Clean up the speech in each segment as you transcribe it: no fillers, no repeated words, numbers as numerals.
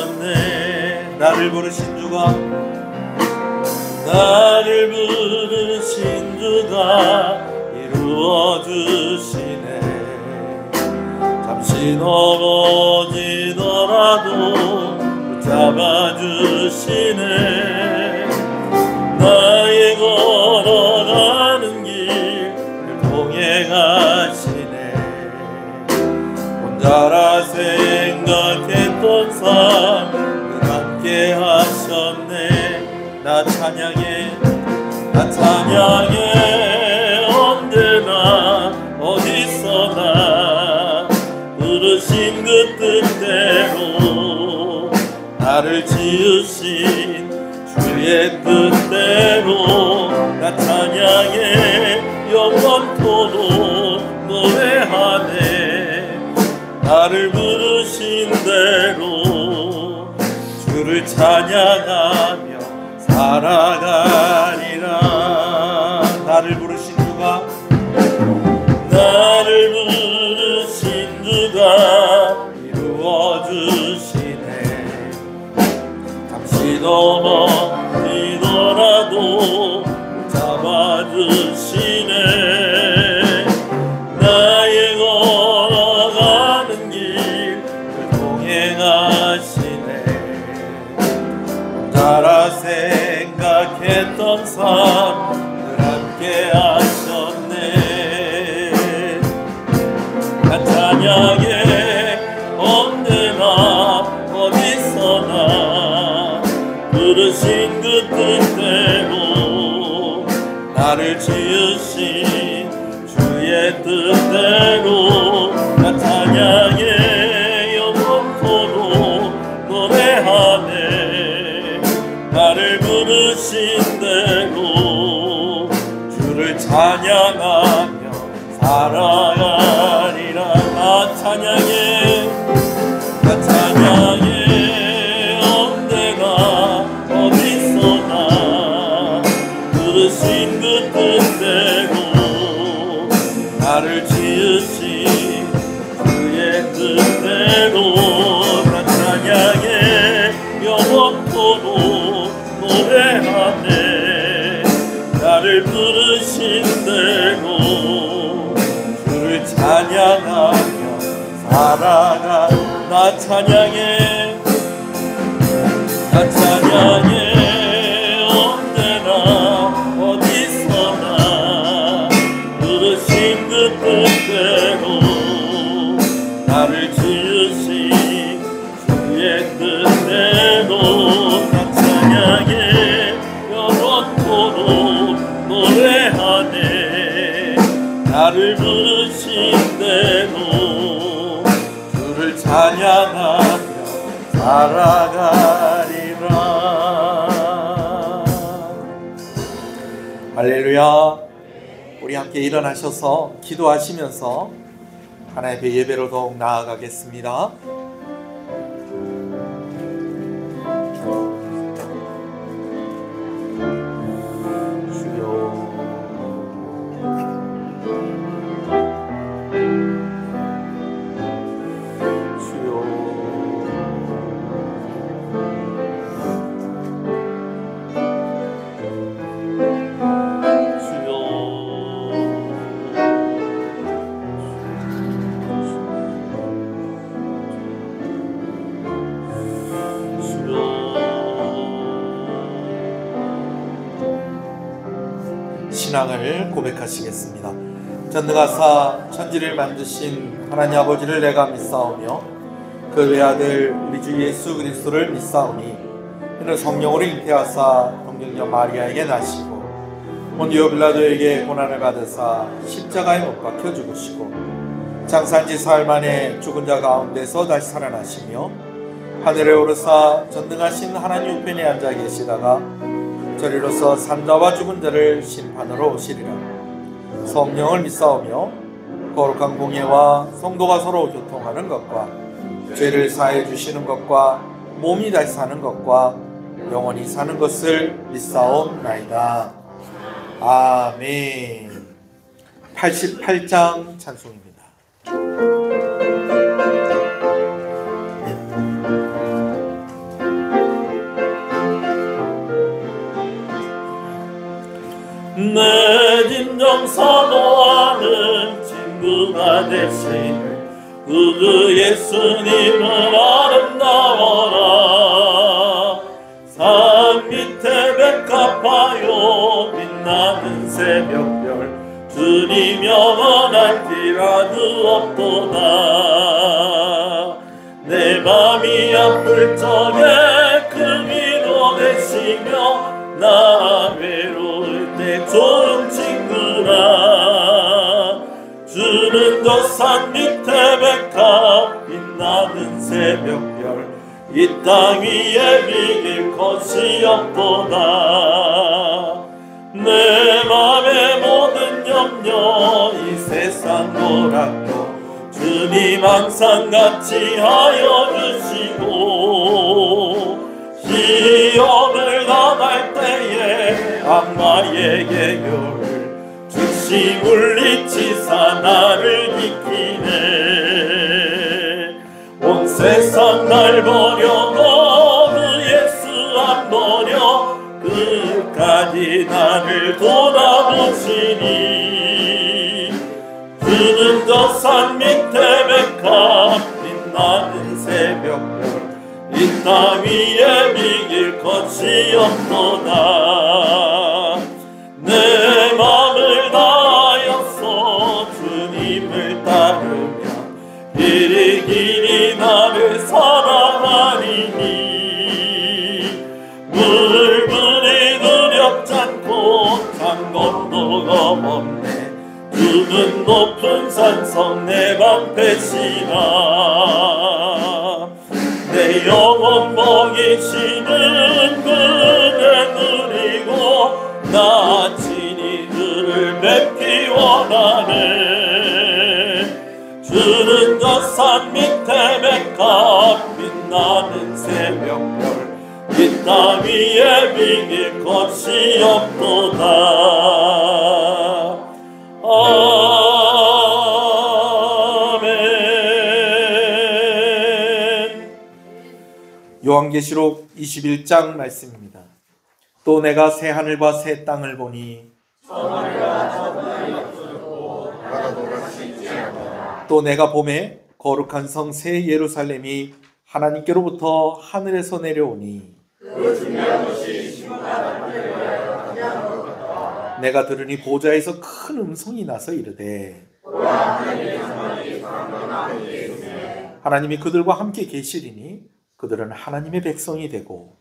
하셨네. 나를 부르신 주가, 나를 부르신 주가 이루어주시네. 잠시 넘어지더라도 붙잡아주시네. 나의 걸어가는 길을 동행하시네. 혼자라 생각했던 삶을 함께 하셨네. 나 찬양해, 나 찬양해. 언제나 어디서나 부르신 그 뜻대로, 나를 지으신 주의 뜻대로 나 찬양해. 영원토록 노래하네. 나를 부르신 대로 주를 찬양하며 살아가리라. 나를 부르신 주가, 나를 부르신 주가 이루어주시네. 잠시 넘어지더라도 잡아주시네. 나의 걸어가는 길을 동행하시네. 혼자라 생각했던 삶을 함께 하셨네. 나 찬양해. 언제나 어디서나 부르신 그 뜻대로, 나를 지으신 주의 뜻대로 나 찬양해. 영원토록 노래하네. 나를 부르신 대로 주를 찬양하며 살아가리라. 나 찬양해, 나 찬양해. 언제나 어디서나 부르신 그 뜻대로, 나를 지으신 주의 뜻대로 나 찬양해. 영원토록 노래하네. 나를 부르신 대로 주를 찬양하며 살아가. 나 찬양해, 나 찬양해. 언제나 어디서나 부르신 그 뜻대로, 나를 지으신 주의 뜻대로 나 찬양해. 영원토록 노래하네. 나를 부르신 대로 주를 찬양하며 살아가리라. 할렐루야. 우리 함께 일어나셔서 기도하시면서 하나님의 예배로 더욱 나아가겠습니다. 신앙을 고백하시겠습니다. 전능하사 천지를 만드신 하나님 아버지를 내가 믿사오며 그 외아들 우리 주 예수 그리스도를 믿사오니 이는 성령으로 잉태하사 동정녀 마리아에게 나시고 본디오 빌라도에게 고난을 받으사 십자가에 못 박혀 죽으시고 장사한 지 사흘 만에 죽은 자 가운데서 다시 살아나시며 하늘에 오르사 전능하신 하나님 우편에 앉아 계시다가 저리로서 산자와 죽은 자를 심판으로 오시리라. 성령을 믿사오며 거룩한 공예와 성도가 서로 교통하는 것과 죄를 사해 주시는 것과 몸이 다시 사는 것과 영원히 사는 것을 믿사옵나이다. 아멘. 88장 찬송입니다. 생명 선호하는 친구가 되신 그 예수님은 아름다워라. 산 밑에 백합화요 빛나는 새벽별 주님 영원한 피라도 없도다. 내 맘이 아플 적에 그 위로 되시며 나 외로울 때 좋은 친구라. 주는 저 산 밑에 백합 빛나는 새벽별 이 땅 위에 비길 것이 없도다. 내 맘의 모든 염려 이 세상 노랗고 주님 항상 같이 하여 주시고 시험을 당할 때에 악마의 계교를 즉시 물리치사 나를 지키네. 온 세상 날 버려도 그 예수 안 버려 끝까지 나를 돌아보시니. 주는 저 산 밑에 백합 빛나는 새벽별 이 땅 위에 비길 것이 없도다. 내 맘을 다하여서 주님을 따르며 길이 길이 나를 사랑하리니. 물불이 두렵지 않고 장건도 겁없네. 주는 높은 산성 내 방패시라. 내 영혼 먹이시는 그 은혜 누리고 나 친히 그를 뵙기 원하네. 주는 저 산 밑에 백합 빛나는 새벽별 이 땅 위에 비길 것이 없도다. 아멘. 요한계시록 21장 말씀입니다. 또 내가 새 하늘과 새 땅을 보니 또 내가 봄에 거룩한 성 새 예루살렘이 하나님께로부터 하늘에서 내려오니 내가 들으니 보좌에서 큰 음성이 나서 이르되 하나님이 그들과 함께 계시리니 그들은 하나님의 백성이 되고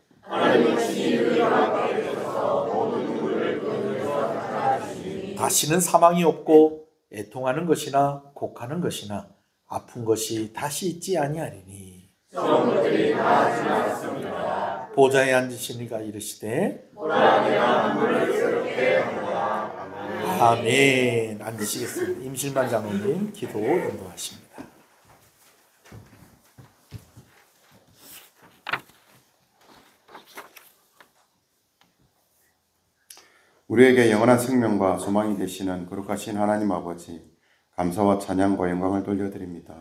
다시는 사망이 없고 애통하는 것이나 곡하는 것이나 아픈 것이 다시 있지 아니하리니. 보좌에 앉으신 이가 이르시되 아멘. 앉으시겠습니다. 임실만 장로님 기도 인도하십니다. 우리에게 영원한 생명과 소망이 되시는 거룩하신 하나님 아버지, 감사와 찬양과 영광을 돌려드립니다.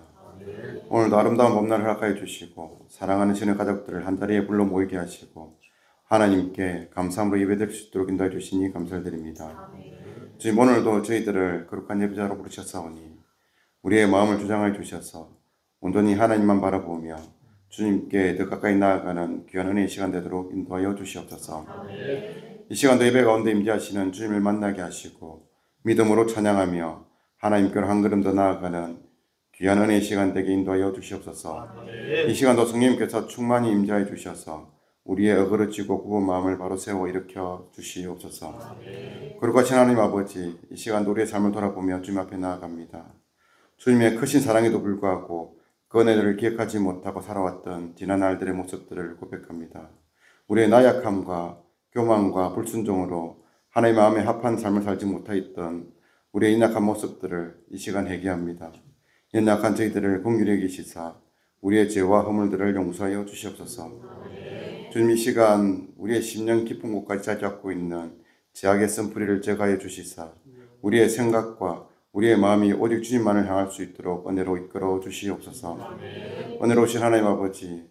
오늘도 아름다운 봄날 허락하여 주시고 사랑하는 신의 가족들을 한자리에 불러 모이게 하시고 하나님께 감사함으로 예배드릴 수 있도록 인도해 주시니 감사드립니다. 주님, 오늘도 저희들을 거룩한 예배자로 부르셨사오니 우리의 마음을 주장하여 주셔서 온전히 하나님만 바라보며 주님께 더 가까이 나아가는 귀한 은혜의 시간 되도록 인도하여 주시옵소서. 이 시간도 예배 가운데 임재하시는 주님을 만나게 하시고 믿음으로 찬양하며 하나님께로 한 걸음 더 나아가는 귀한 은혜의 시간 되게 인도하여 주시옵소서. 이 시간도 성령님께서 충만히 임재하여 주셔서 우리의 어그러지고 굽은 마음을 바로 세워 일으켜 주시옵소서. 거룩하신 하나님 아버지, 이 시간도 우리의 삶을 돌아보며 주님 앞에 나아갑니다. 주님의 크신 사랑에도 불구하고 그 은혜를 기억하지 못하고 살아왔던 지난 날들의 모습들을 고백합니다. 우리의 나약함과 교만과 불순종으로 하나님 마음에 합한 삶을 살지 못하였던 우리의 연약한 모습들을 이 시간 회개합니다. 연약한 저희들을 긍휼히 여기시사 우리의 죄와 허물들을 용서하여 주시옵소서. 주님, 이 시간 우리의 심령 깊은 곳까지 자리 잡고 있는 죄악의 쓴뿌리를 제거하여 주시사 우리의 생각과 우리의 마음이 오직 주님만을 향할 수 있도록 은혜로 이끌어 주시옵소서. 은혜로우신 하나님 아버지,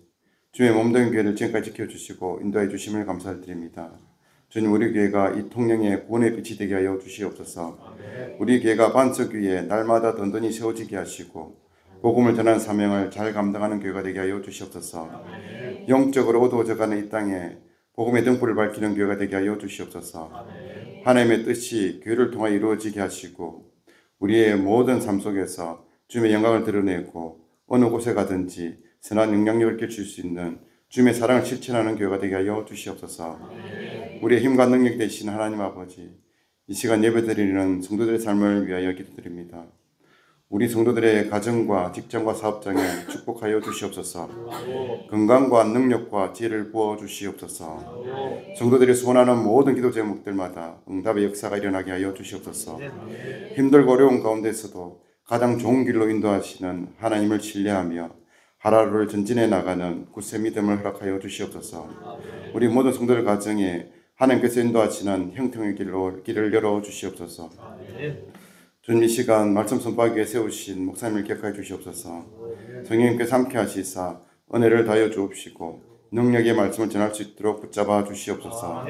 주의 몸된 교회를 지금까지 지켜주시고 인도해 주심을 감사드립니다. 주님, 우리 교회가 이 통영의 구원의 빛이 되게 하여 주시옵소서. 우리 교회가 반석 위에 날마다 든든히 세워지게 하시고 복음을 전하는 사명을 잘 감당하는 교회가 되게 하여 주시옵소서. 영적으로 어두워져가는 이 땅에 복음의 등불을 밝히는 교회가 되게 하여 주시옵소서. 하나님의 뜻이 교회를 통하여 이루어지게 하시고 우리의 모든 삶 속에서 주님의 영광을 드러내고 어느 곳에 가든지 선한 영향력을 끼칠 수 있는 주님의 사랑을 실천하는 교회가 되게 하여 주시옵소서. 우리의 힘과 능력 되신 하나님 아버지, 이 시간 예배드리는 성도들의 삶을 위하여 기도드립니다. 우리 성도들의 가정과 직장과 사업장에 축복하여 주시옵소서. 건강과 능력과 지혜를 부어 주시옵소서. 성도들이 소원하는 모든 기도 제목들마다 응답의 역사가 일어나게 하여 주시옵소서. 힘들고 어려운 가운데서도 가장 좋은 길로 인도하시는 하나님을 신뢰하며 하루하루를 전진해 나가는 굳세 믿음을 허락하여 주시옵소서. 우리 모든 성도들 가정에 하나님께서 인도하시는 형통의 길을 열어 주시옵소서. 주님, 이 시간 말씀 선포하기 위해 세우신 목사님을 기억하여 주시옵소서. 성령님께서 함께 하시사 은혜를 다하여 주옵시고 능력의 말씀을 전할 수 있도록 붙잡아 주시옵소서.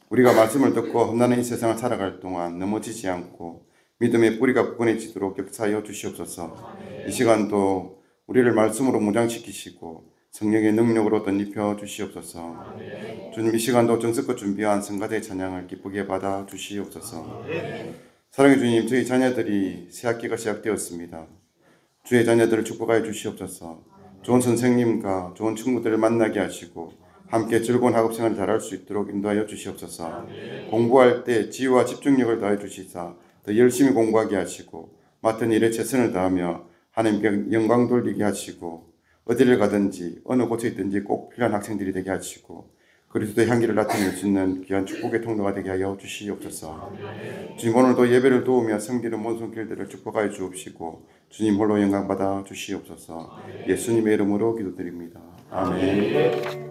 우리가 말씀을 듣고 험난한 이 세상을 살아갈 동안 넘어지지 않고 믿음의 뿌리가 굳건해지도록 역사하여 주시옵소서. 이 시간도 우리를 말씀으로 무장시키시고 성령의 능력으로 덧입혀 주시옵소서. 주님, 이 시간도 정성껏 준비한 성가대 찬양을 기쁘게 받아 주시옵소서. 사랑의 주님, 저희 자녀들이 새학기가 시작되었습니다. 주의 자녀들을 축복하여 주시옵소서. 좋은 선생님과 좋은 친구들을 만나게 하시고 함께 즐거운 학업생활을 잘할 수 있도록 인도하여 주시옵소서. 공부할 때 지혜와 집중력을 다해 주시사 더 열심히 공부하게 하시고 맡은 일에 최선을 다하며 하나님께 영광 돌리게 하시고 어디를 가든지 어느 곳에 있든지 꼭 필요한 학생들이 되게 하시고 그리스도의 향기를 나타낼 수 있는 귀한 축복의 통로가 되게 하여 주시옵소서. 주님, 오늘도 예배를 도우며 섬기는 모든 손길들을 축복하여 주옵시고 주님 홀로 영광 받아 주시옵소서. 예수님의 이름으로 기도드립니다. 아멘.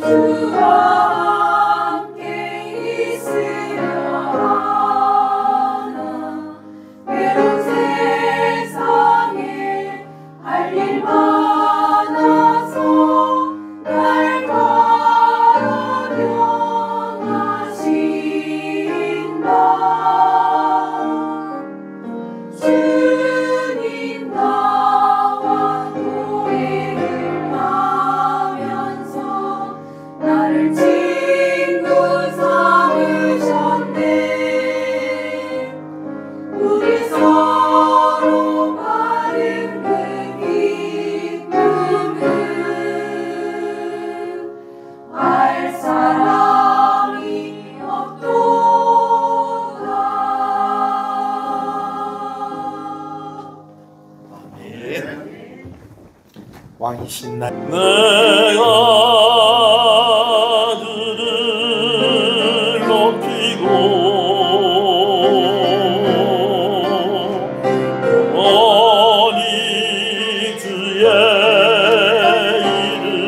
주와 함께 있으려 왕이신 나 내가 주를 높이고 영원히 주의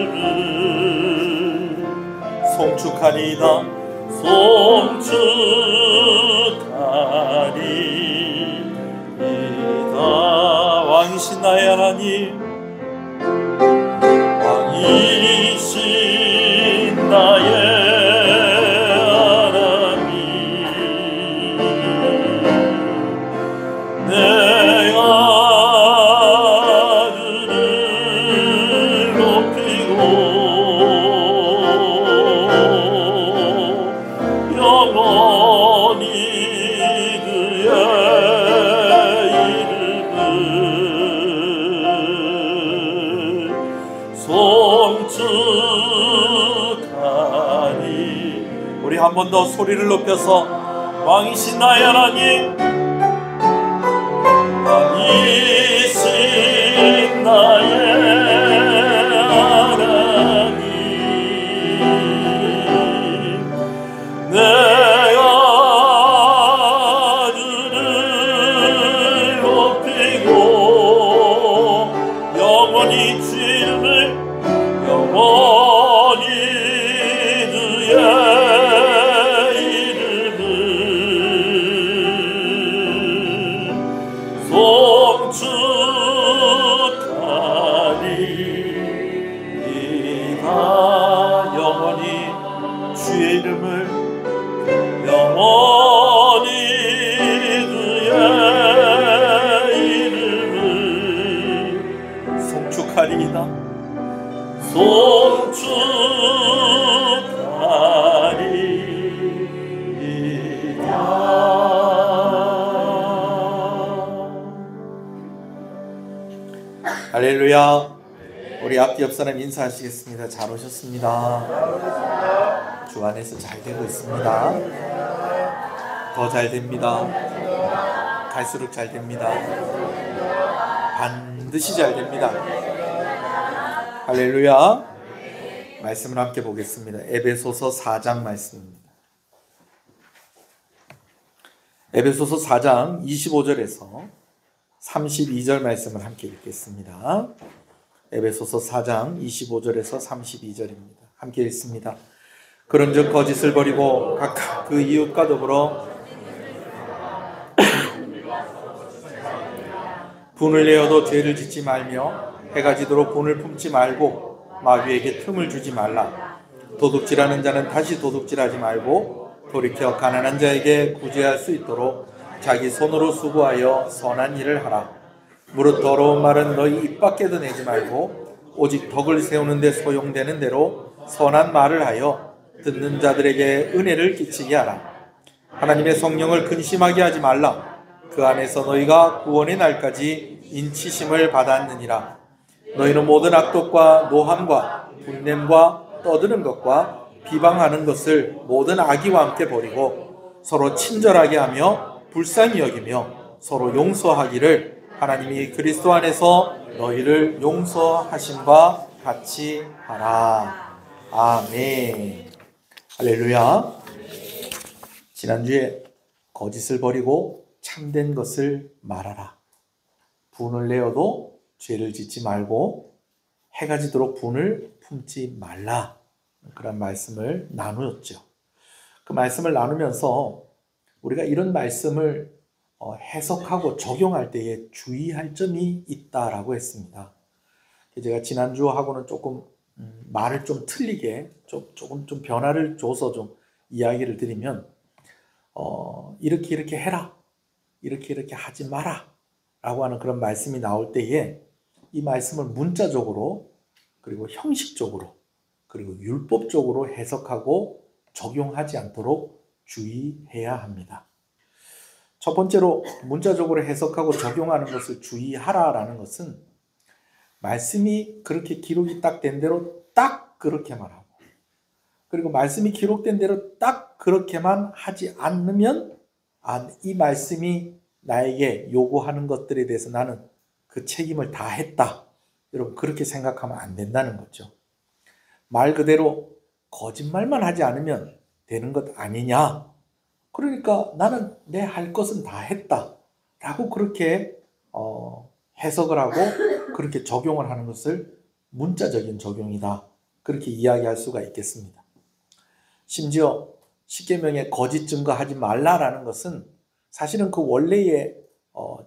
이름을 송축하리이다. 송축하리이다. 왕이신 나의 하나님, 왕이신 나의 하나님, 내가 주를 높이고 영원히 그의 이름을 송축하리. 우리 한 번 더 소리를 높여서 왕이신 나의 하나님, 왕이신 나의 하나님, 내가 주를 높이고 영원히 주의 이름을 영원히 주의 이름을 송축하리이다. 영원히 주의 이름을 영원히 주의 이름을 송축하리이다. 할렐루야. 우리 앞뒤 옆 사람 인사하시겠습니다. 잘 오셨습니다. 주 안에서 잘 되고 있습니다. 더 잘 됩니다. 갈수록 잘 됩니다. 반드시 잘 됩니다. 할렐루야. 말씀을 함께 보겠습니다. 에베소서 4장 말씀입니다. 에베소서 4장 25절에서 32절 말씀을 함께 읽겠습니다. 에베소서 4장 25절에서 32절입니다. 함께 읽습니다. 그런즉 거짓을 버리고 각각 그 이웃과 더불어 분을 내어도 죄를 짓지 말며 해가 지도록 분을 품지 말고 마귀에게 틈을 주지 말라. 도둑질하는 자는 다시 도둑질하지 말고 돌이켜 가난한 자에게 구제할 수 있도록 자기 손으로 수고하여 선한 일을 하라. 무릇 더러운 말은 너희 입 밖에도 내지 말고 오직 덕을 세우는 데 소용되는 대로 선한 말을 하여 듣는 자들에게 은혜를 끼치게 하라. 하나님의 성령을 근심하게 하지 말라. 그 안에서 너희가 구원의 날까지 인치심을 받았느니라. 너희는 모든 악독과 노함과 분냄과 떠드는 것과 비방하는 것을 모든 악의와 함께 버리고 서로 친절하게 하며 불쌍히 여기며 서로 용서하기를 하나님이 그리스도 안에서 너희를 용서하심과 같이 하라. 아멘. 할렐루야. 지난주에 거짓을 버리고 참된 것을 말하라. 분을 내어도 죄를 짓지 말고 해가 지도록 분을 품지 말라. 그런 말씀을 나누었죠. 그 말씀을 나누면서 우리가 이런 말씀을 해석하고 적용할 때에 주의할 점이 있다라고 했습니다. 제가 지난주하고는 조금 말을 좀 틀리게 조금 변화를 줘서 좀 이야기를 드리면 이렇게 해라, 이렇게 하지 마라 라고 하는 그런 말씀이 나올 때에 이 말씀을 문자적으로 그리고 형식적으로 그리고 율법적으로 해석하고 적용하지 않도록 주의해야 합니다. 첫 번째로 문자적으로 해석하고 적용하는 것을 주의하라라는 것은 말씀이 그렇게 기록이 딱 된 대로 딱 그렇게만 하고 그리고 말씀이 기록된 대로 딱 그렇게만 하지 않으면 이 말씀이 나에게 요구하는 것들에 대해서 나는 그 책임을 다 했다. 여러분 그렇게 생각하면 안 된다는 거죠. 말 그대로 거짓말만 하지 않으면 되는 것 아니냐. 그러니까 나는 내 할 것은 다 했다 라고 그렇게 해석을 하고 그렇게 적용을 하는 것을 문자적인 적용이다, 그렇게 이야기할 수가 있겠습니다. 심지어 십계명에 거짓 증거하지 말라라는 것은 사실은 그 원래의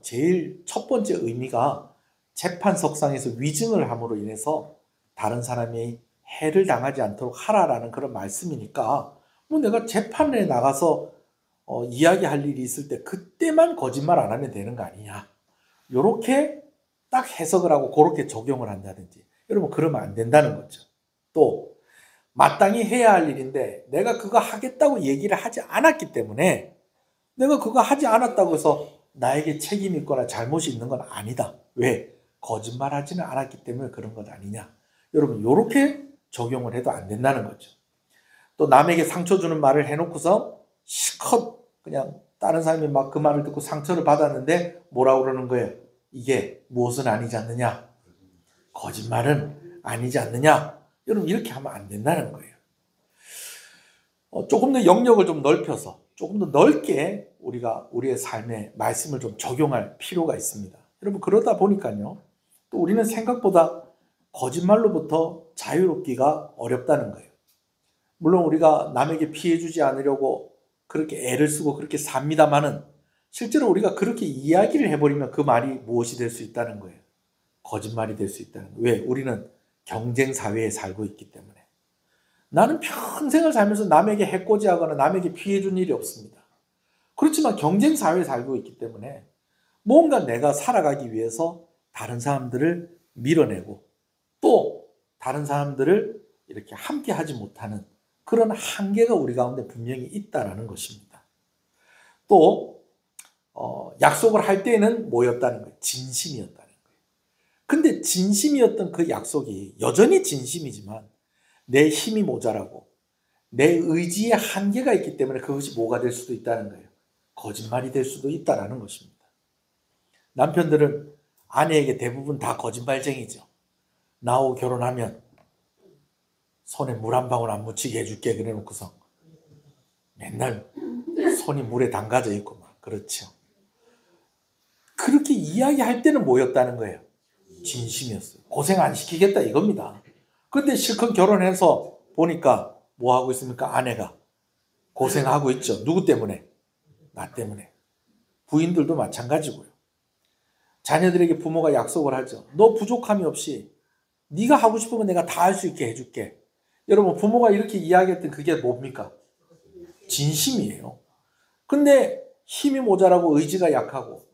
제일 첫 번째 의미가 재판석상에서 위증을 함으로 인해서 다른 사람이 해를 당하지 않도록 하라라는 그런 말씀이니까, 뭐 내가 재판에 나가서 이야기할 일이 있을 때 그때만 거짓말 안 하면 되는 거 아니냐, 요렇게 딱 해석을 하고 그렇게 적용을 한다든지, 여러분 그러면 안 된다는 거죠. 또 마땅히 해야 할 일인데 내가 그거 하겠다고 얘기를 하지 않았기 때문에, 내가 그거 하지 않았다고 해서 나에게 책임이 있거나 잘못이 있는 건 아니다. 왜? 거짓말하지는 않았기 때문에 그런 것 아니냐. 여러분 이렇게 적용을 해도 안 된다는 거죠. 또 남에게 상처 주는 말을 해놓고서 실컷 그냥 다른 사람이 막 그 말을 듣고 상처를 받았는데 뭐라고 그러는 거예요? 이게 무엇은 아니지 않느냐? 거짓말은 아니지 않느냐? 여러분 이렇게 하면 안 된다는 거예요. 조금 더 영역을 좀 넓혀서 조금 더 넓게 우리가 우리의 삶에 말씀을 좀 적용할 필요가 있습니다. 여러분 그러다 보니까요, 또 우리는 생각보다 거짓말로부터 자유롭기가 어렵다는 거예요. 물론 우리가 남에게 피해 주지 않으려고 그렇게 애를 쓰고 그렇게 삽니다마는, 실제로 우리가 그렇게 이야기를 해버리면 그 말이 무엇이 될 수 있다는 거예요? 거짓말이 될 수 있다는 거예요. 왜? 우리는 경쟁 사회에 살고 있기 때문에. 나는 평생을 살면서 남에게 해코지하거나 남에게 피해 준 일이 없습니다. 그렇지만 경쟁 사회에 살고 있기 때문에 뭔가 내가 살아가기 위해서 다른 사람들을 밀어내고 또 다른 사람들을 이렇게 함께 하지 못하는 그런 한계가 우리 가운데 분명히 있다라는 것입니다. 또 약속을 할 때는 뭐였다는 거예요? 진심이었다는 거예요. 근데 진심이었던 그 약속이 여전히 진심이지만 내 힘이 모자라고 내 의지에 한계가 있기 때문에 그것이 뭐가 될 수도 있다는 거예요. 거짓말이 될 수도 있다는 것입니다. 남편들은 아내에게 대부분 다 거짓말쟁이죠. 나하고 결혼하면 손에 물 한 방울 안 묻히게 해줄게 그래 놓고서 맨날 손이 물에 담가져 있고 막 그렇죠. 그렇게 이야기할 때는 뭐였다는 거예요? 진심이었어요. 고생 안 시키겠다 이겁니다. 근데 실컷 결혼해서 보니까 뭐 하고 있습니까? 아내가 고생하고 있죠. 누구 때문에? 나 때문에. 부인들도 마찬가지고요. 자녀들에게 부모가 약속을 하죠. 너 부족함이 없이 네가 하고 싶으면 내가 다 할 수 있게 해줄게. 여러분 부모가 이렇게 이야기했던 그게 뭡니까? 진심이에요. 근데 힘이 모자라고 의지가 약하고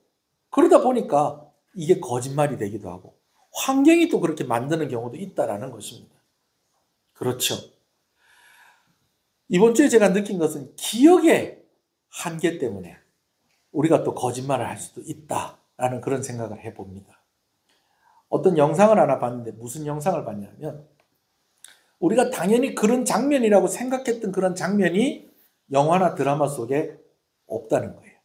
그러다 보니까 이게 거짓말이 되기도 하고 환경이 또 그렇게 만드는 경우도 있다라는 것입니다. 그렇죠. 이번 주에 제가 느낀 것은 기억의 한계 때문에 우리가 또 거짓말을 할 수도 있다라는 그런 생각을 해봅니다. 어떤 영상을 하나 봤는데 무슨 영상을 봤냐면 우리가 당연히 그런 장면이라고 생각했던 그런 장면이 영화나 드라마 속에 없다는 거예요.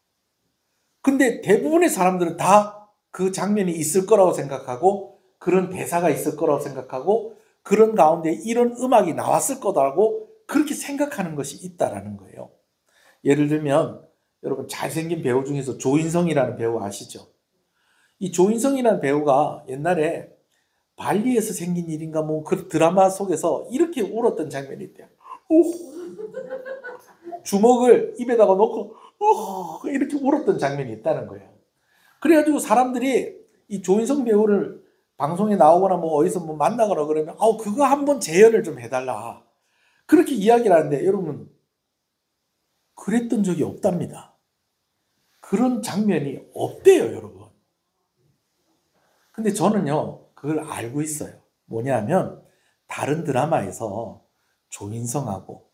근데 대부분의 사람들은 다 그 장면이 있을 거라고 생각하고 그런 대사가 있을 거라고 생각하고 그런 가운데 이런 음악이 나왔을 거라고 그렇게 생각하는 것이 있다라는 거예요. 예를 들면 여러분 잘생긴 배우 중에서 조인성이라는 배우 아시죠? 이 조인성이라는 배우가 옛날에 발리에서 생긴 일인가 뭐 그 드라마 속에서 이렇게 울었던 장면이 있대요. 주먹을 입에다가 놓고 이렇게 울었던 장면이 있다는 거예요. 그래가지고 사람들이 이 조인성 배우를 방송에 나오거나 뭐 어디서 뭐 만나거나 그러면 그거 한번 재연을 좀 해달라 그렇게 이야기를 하는데 여러분 그랬던 적이 없답니다. 그런 장면이 없대요 여러분. 근데 저는요 그걸 알고 있어요. 뭐냐면 다른 드라마에서 조인성하고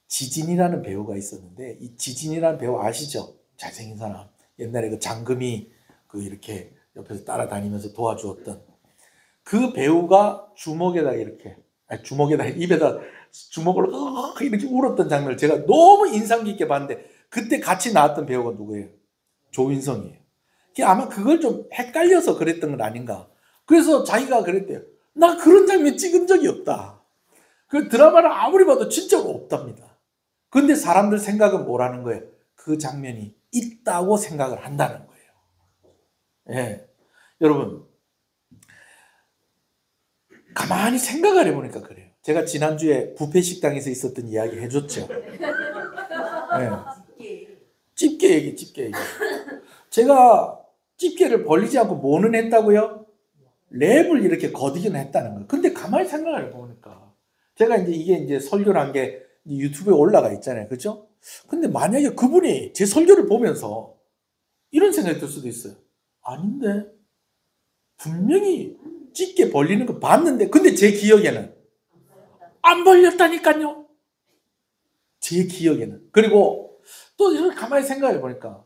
지진이라는 배우가 있었는데 이 지진이라는 배우 아시죠? 잘생긴 사람. 옛날에 그 장금이 그 이렇게 옆에서 따라다니면서 도와주었던 그 배우가 주먹에다 이렇게 입에다 주먹을 이렇게 울었던 장면을 제가 너무 인상 깊게 봤는데 그때 같이 나왔던 배우가 누구예요? 조인성이에요. 아마 그걸 좀 헷갈려서 그랬던 건 아닌가. 그래서 자기가 그랬대요. 나 그런 장면 찍은 적이 없다. 그 드라마를 아무리 봐도 진짜로 없답니다. 근데 사람들 생각은 뭐라는 거예요? 그 장면이 있다고 생각을 한다는 거예요. 예. 여러분, 가만히 생각을 해보니까 그래요. 제가 지난주에 뷔페 식당에서 있었던 이야기 해줬죠. 예. 집게 얘기. 제가 집게를 벌리지 않고 뭐는 했다고요? 랩을 이렇게 거두기는 했다는 거예요. 근데 가만히 생각을 해보니까 제가 이게 설교란 게 유튜브에 올라가 있잖아요. 그죠? 근데 만약에 그분이 제 설교를 보면서 이런 생각이 들 수도 있어요. 아닌데 분명히 집게 벌리는 거 봤는데 근데 제 기억에는 안 벌렸다니까요. 제 기억에는. 그리고 또 이렇게 가만히 생각해 보니까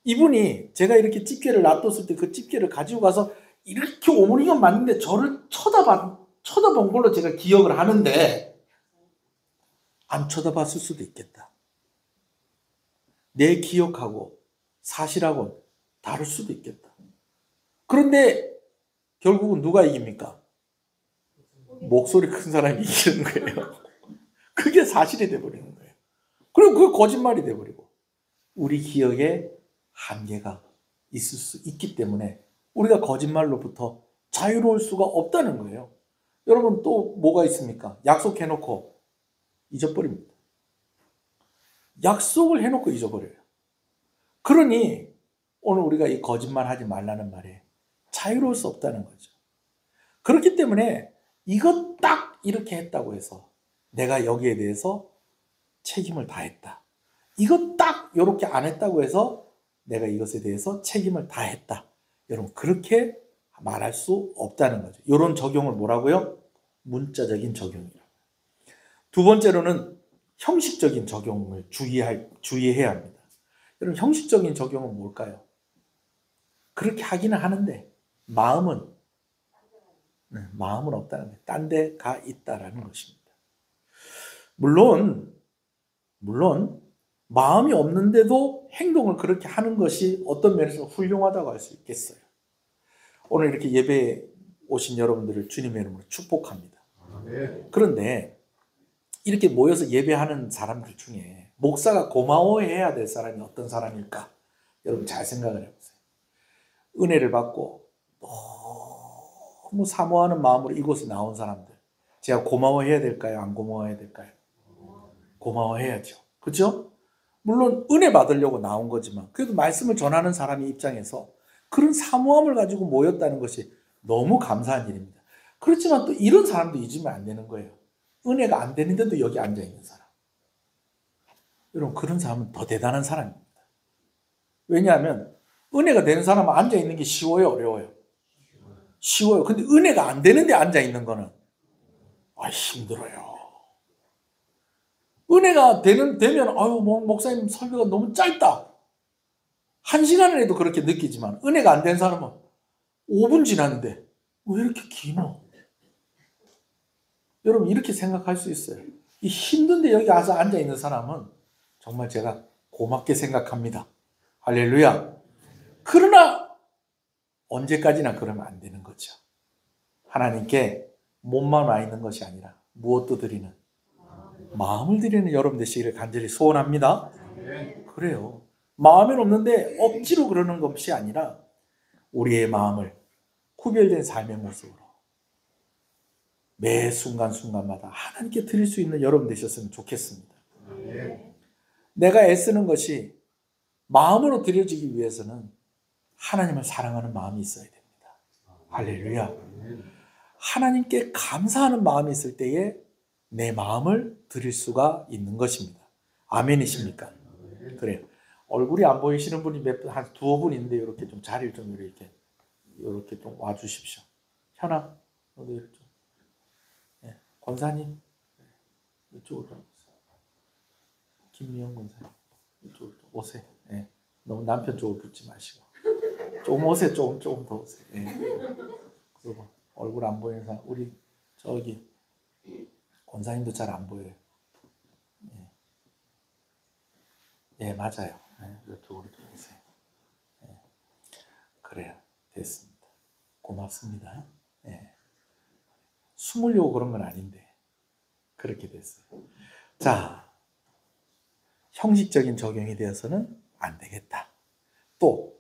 이분이 제가 이렇게 집게를 놔뒀을 때 그 집게를 가지고 가서 이렇게 오므리가 맞는데 저를 쳐다본 걸로 제가 기억을 하는데 안 쳐다봤을 수도 있겠다. 내 기억하고 사실하고 다를 수도 있겠다. 그런데 결국은 누가 이깁니까? 목소리 큰 사람이 이기는 거예요. 그게 사실이 돼버리는 거예요. 그리고 그게 거짓말이 돼버리고 우리 기억에 한계가 있을 수 있기 때문에 우리가 거짓말로부터 자유로울 수가 없다는 거예요. 여러분 또 뭐가 있습니까? 약속해놓고 잊어버립니다. 약속을 해놓고 잊어버려요. 그러니 오늘 우리가 이 거짓말 하지 말라는 말에 자유로울 수 없다는 거죠. 그렇기 때문에 이것 딱 이렇게 했다고 해서 내가 여기에 대해서 책임을 다했다. 이것 딱 이렇게 안 했다고 해서 내가 이것에 대해서 책임을 다했다. 여러분 그렇게 말할 수 없다는 거죠. 이런 적용을 뭐라고요? 문자적인 적용이라고. 두 번째로는 형식적인 적용을 주의해야 합니다. 여러분 형식적인 적용은 뭘까요? 그렇게 하기는 하는데 마음은 없다는 거예요. 딴 데 가 있다라는 것입니다. 물론 마음이 없는데도 행동을 그렇게 하는 것이 어떤 면에서 훌륭하다고 할 수 있겠어요. 오늘 이렇게 예배에 오신 여러분들을 주님의 이름으로 축복합니다. 그런데 이렇게 모여서 예배하는 사람들 중에 목사가 고마워해야 될 사람이 어떤 사람일까? 여러분 잘 생각을 해보세요. 은혜를 받고 너무 사모하는 마음으로 이곳에 나온 사람들, 제가 고마워해야 될까요? 안 고마워해야 될까요? 고마워해야죠. 그렇죠? 물론 은혜 받으려고 나온 거지만 그래도 말씀을 전하는 사람의 입장에서 그런 사모함을 가지고 모였다는 것이 너무 감사한 일입니다. 그렇지만 또 이런 사람도 잊으면 안 되는 거예요. 은혜가 안 되는데도 여기 앉아있는 사람. 여러분 그런 사람은 더 대단한 사람입니다. 왜냐하면 은혜가 되는 사람은 앉아있는 게 쉬워요? 어려워요? 쉬워요. 근데 은혜가 안 되는데 앉아있는 거는 힘들어요. 은혜가 되면 목사님 설교가 너무 짧다. 1시간을 해도 그렇게 느끼지만 은혜가 안 된 사람은 5분 지났는데 왜 이렇게 기노? 여러분 이렇게 생각할 수 있어요. 이 힘든데 여기 와서 앉아있는 사람은 정말 제가 고맙게 생각합니다. 할렐루야. 그러나 언제까지나 그러면 안 되는 거죠. 하나님께 몸만 와 있는 것이 아니라 무엇도 드리는 마음을 드리는 여러분 되시기를 간절히 소원합니다. 그래요. 마음은 없는데 억지로 그러는 것이 아니라 우리의 마음을 구별된 삶의 모습으로 매 순간순간마다 하나님께 드릴 수 있는 여러분 되셨으면 좋겠습니다. 내가 애쓰는 것이 마음으로 드려지기 위해서는 하나님을 사랑하는 마음이 있어야 됩니다. 할렐루야. 하나님께 감사하는 마음이 있을 때에 내 마음을 드릴 수가 있는 것입니다. 아멘이십니까? 그래요. 얼굴이 안 보이시는 분이 한 두어 분 있는데 이렇게 좀 자리를 좀 이렇게 좀 와주십시오. 현아, 너도 이렇게 좀. 네. 권사님, 이쪽으로 좀 오세요. 김미영 권사님, 이쪽으로 좀 오세요. 네. 너무 남편 쪽으로 붙지 마시고. 조금 오세요. 조금 더 오세요. 네. 그리고 얼굴 안 보이는 사람, 우리 저기 권사님도 잘 안 보여요. 네. 네, 맞아요. 네, 이쪽으로 좀 오세요. 네. 그래요. 됐습니다. 고맙습니다. 숨으려고 그런 건 아닌데 그렇게 됐어요. 자, 형식적인 적용이 되어서는 안 되겠다. 또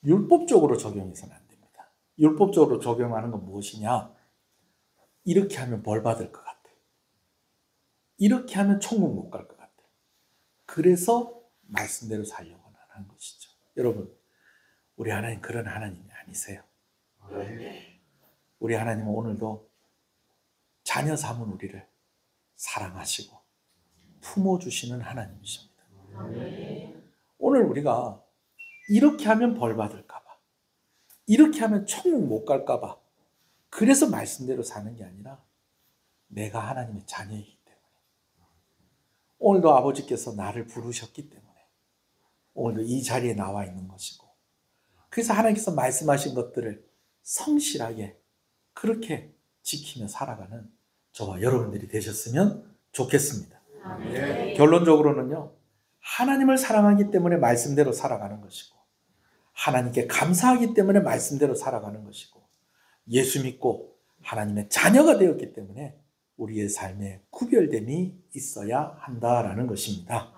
율법적으로 적용해서는 안 됩니다. 율법적으로 적용하는 건 무엇이냐? 이렇게 하면 벌 받을 것 같아. 이렇게 하면 천국 못 갈 것 같아. 그래서 말씀대로 살려고 하는 것이죠. 여러분, 우리 하나님 그런 하나님이 아니세요. 우리 하나님은 오늘도 자녀 삼은 우리를 사랑하시고 품어주시는 하나님이십니다. 오늘 우리가 이렇게 하면 벌 받을까 봐, 이렇게 하면 천국 못 갈까 봐, 그래서 말씀대로 사는 게 아니라 내가 하나님의 자녀이기 때문에, 오늘도 아버지께서 나를 부르셨기 때문에 오늘도 이 자리에 나와 있는 것이고, 그래서 하나님께서 말씀하신 것들을 성실하게 그렇게 지키며 살아가는 저와 여러분들이 되셨으면 좋겠습니다. 결론적으로는요, 하나님을 사랑하기 때문에 말씀대로 살아가는 것이고, 하나님께 감사하기 때문에 말씀대로 살아가는 것이고, 예수 믿고 하나님의 자녀가 되었기 때문에 우리의 삶에 구별됨이 있어야 한다라는 것입니다.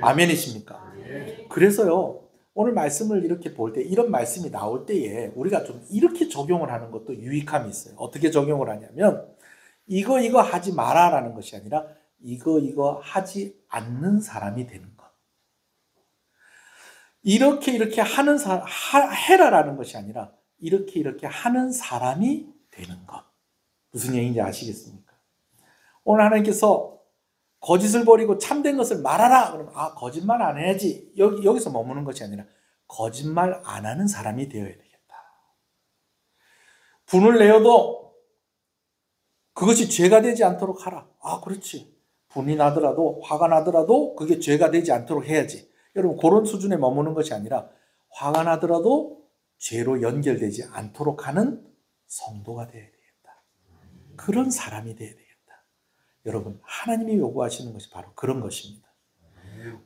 아멘이십니까? 그래서요, 오늘 말씀을 이렇게 볼 때, 이런 말씀이 나올 때에 우리가 좀 이렇게 적용을 하는 것도 유익함이 있어요. 어떻게 적용을 하냐면, 이거 하지 마라라는 것이 아니라 이거 하지 않는 사람이 되는 것. 이렇게 하는 해라라는 것이 아니라 이렇게 하는 사람이 되는 것. 무슨 얘기인지 아시겠습니까? 오늘 하나님께서 거짓을 버리고 참된 것을 말하라. 그러면 거짓말 안 해야지. 여기서 머무는 것이 아니라 거짓말 안 하는 사람이 되어야 되겠다. 분을 내어도 그것이 죄가 되지 않도록 하라. 그렇지. 분이 나더라도, 화가 나더라도 그게 죄가 되지 않도록 해야지. 여러분, 그런 수준에 머무는 것이 아니라 화가 나더라도 죄로 연결되지 않도록 하는 성도가 되어야 되겠다. 그런 사람이 되어야 되겠다. 여러분, 하나님이 요구하시는 것이 바로 그런 것입니다.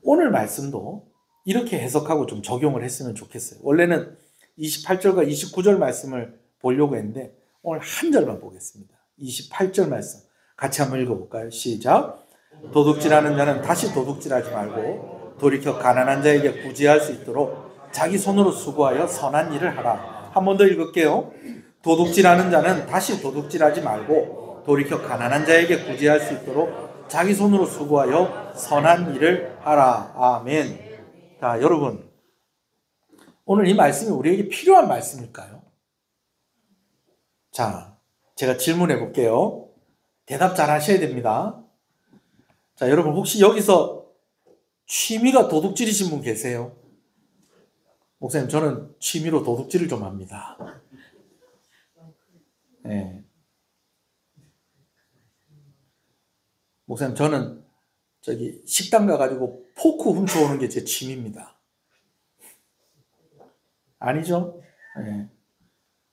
오늘 말씀도 이렇게 해석하고 좀 적용을 했으면 좋겠어요. 원래는 28절과 29절 말씀을 보려고 했는데 오늘 한 절만 보겠습니다. 28절 말씀 같이 한번 읽어볼까요? 시작. 도둑질하는 자는 다시 도둑질하지 말고 돌이켜 가난한 자에게 구제할 수 있도록 자기 손으로 수고하여 선한 일을 하라. 한 번 더 읽을게요. 도둑질하는 자는 다시 도둑질하지 말고 돌이켜 가난한 자에게 구제할 수 있도록 자기 손으로 수고하여 선한 일을 하라. 아멘. 자, 여러분, 오늘 이 말씀이 우리에게 필요한 말씀일까요? 자, 제가 질문해 볼게요. 대답 잘 하셔야 됩니다. 자, 여러분, 혹시 여기서 취미가 도둑질이신 분 계세요? 목사님, 저는 취미로 도둑질을 좀 합니다. 네. 목사님, 저는 식당 가가지고 포크 훔쳐오는 게 제 취미입니다. 아니죠? 네.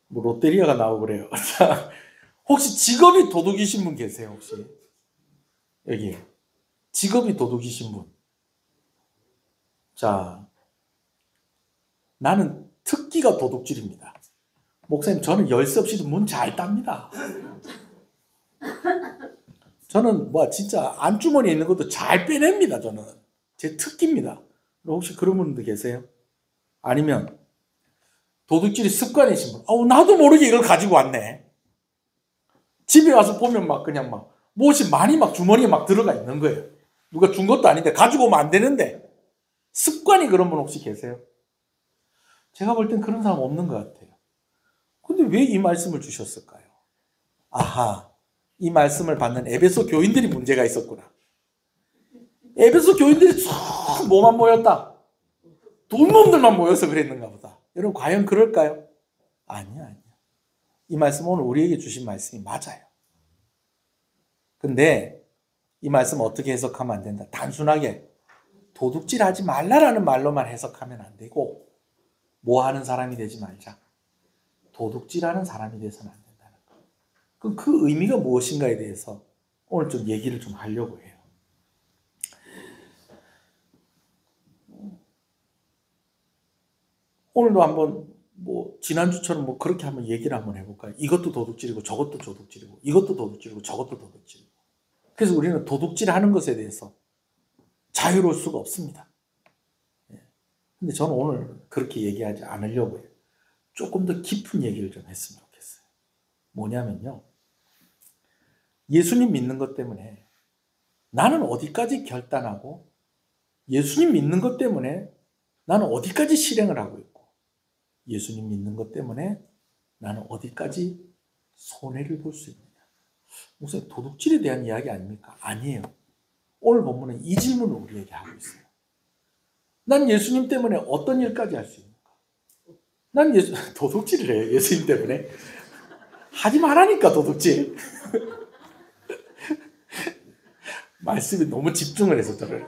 뭐 롯데리아가 나오고 그래요. 혹시 직업이 도둑이신 분 계세요? 혹시 여기 직업이 도둑이신 분? 자, 나는 특기가 도둑질입니다. 목사님, 저는 열쇠 없이도 문 잘 땁니다. 저는 진짜 안주머니에 있는 것도 잘 빼냅니다. 저는 제 특기입니다. 혹시 그런 분들 계세요? 아니면 도둑질이 습관이신 분? 나도 모르게 이걸 가지고 왔네. 집에 와서 보면 그냥 무엇이 많이 주머니에 들어가 있는 거예요. 누가 준 것도 아닌데 가지고 오면 안 되는데. 습관이 그런 분 혹시 계세요? 제가 볼 땐 그런 사람 없는 것 같아요. 근데 왜 이 말씀을 주셨을까요? 아하, 이 말씀을 받는 에베소 교인들이 문제가 있었구나. 에베소 교인들이 쫙 뭐만 모였다? 돈놈들만 모여서 그랬는가 보다. 여러분, 과연 그럴까요? 아니야. 이 말씀은 오늘 우리에게 주신 말씀이 맞아요. 근데 이 말씀 어떻게 해석하면 안 된다? 단순하게 도둑질하지 말라라는 말로만 해석하면 안 되고, 뭐 하는 사람이 되지 말자. 도둑질하는 사람이 돼서는 안 된다는 거. 그럼 그 의미가 무엇인가에 대해서 오늘 좀 얘기를 좀 하려고 해요. 오늘도 한번 뭐 지난주처럼 뭐 그렇게 한번 얘기를 한번 해볼까요? 이것도 도둑질이고 저것도 도둑질이고 이것도 도둑질이고 저것도 도둑질이고. 그래서 우리는 도둑질하는 것에 대해서 자유로울 수가 없습니다. 근데 저는 오늘 그렇게 얘기하지 않으려고 해요. 조금 더 깊은 얘기를 좀 했으면 좋겠어요. 뭐냐면요, 예수님 믿는 것 때문에 나는 어디까지 결단하고, 예수님 믿는 것 때문에 나는 어디까지 실행을 하고 있고, 예수님 믿는 것 때문에 나는 어디까지 손해를 볼 수 있느냐. 목사님, 도둑질에 대한 이야기 아닙니까? 아니에요. 오늘 본문은 이 질문을 우리에게 하고 있어요. 난 예수님 때문에 어떤 일까지 할 수 있는가? 난 도둑질을 해요, 예수님 때문에. 하지 말라니까, 도둑질. 말씀에 너무 집중을 해서 저를.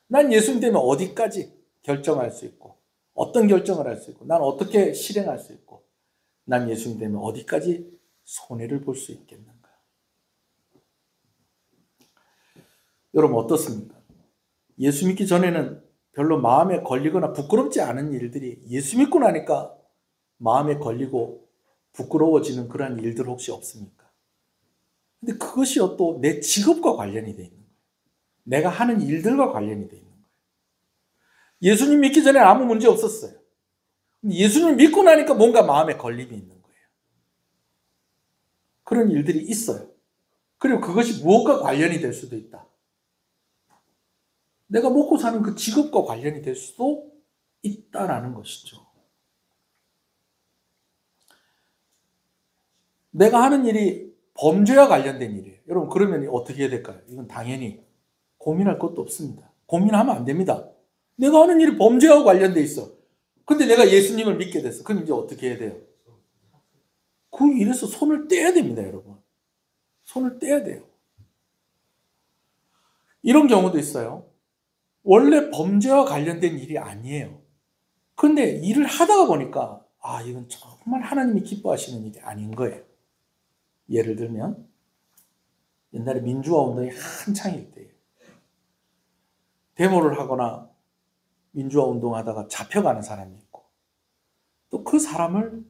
난 예수님 때문에 어디까지 결정할 수 있고, 어떤 결정을 할 수 있고, 난 어떻게 실행할 수 있고, 난 예수님 때문에 어디까지 손해를 볼 수 있겠는가? 여러분 어떻습니까? 예수 믿기 전에는 별로 마음에 걸리거나 부끄럽지 않은 일들이 예수 믿고 나니까 마음에 걸리고 부끄러워지는 그런 일들 혹시 없습니까? 근데 그것이 또 내 직업과 관련이 돼 있는 거예요. 내가 하는 일들과 관련이 돼 있는 거예요. 예수님 믿기 전에 아무 문제 없었어요. 근데 예수님 믿고 나니까 뭔가 마음에 걸림이 있는 거예요. 그런 일들이 있어요. 그리고 그것이 무엇과 관련이 될 수도 있다. 내가 먹고 사는 그 직업과 관련이 될 수도 있다라는 것이죠. 내가 하는 일이 범죄와 관련된 일이에요. 여러분 그러면 어떻게 해야 될까요? 이건 당연히 고민할 것도 없습니다. 고민하면 안 됩니다. 내가 하는 일이 범죄와 관련돼 있어. 근데 내가 예수님을 믿게 됐어. 그럼 이제 어떻게 해야 돼요? 그 일에서 손을 떼야 됩니다, 여러분. 손을 떼야 돼요. 이런 경우도 있어요. 원래 범죄와 관련된 일이 아니에요. 근데 일을 하다가 보니까 이건 정말 하나님이 기뻐하시는 일이 아닌 거예요. 예를 들면 옛날에 민주화 운동이 한창일 때예요. 데모를 하거나 민주화 운동하다가 잡혀가는 사람이 있고 또 그 사람을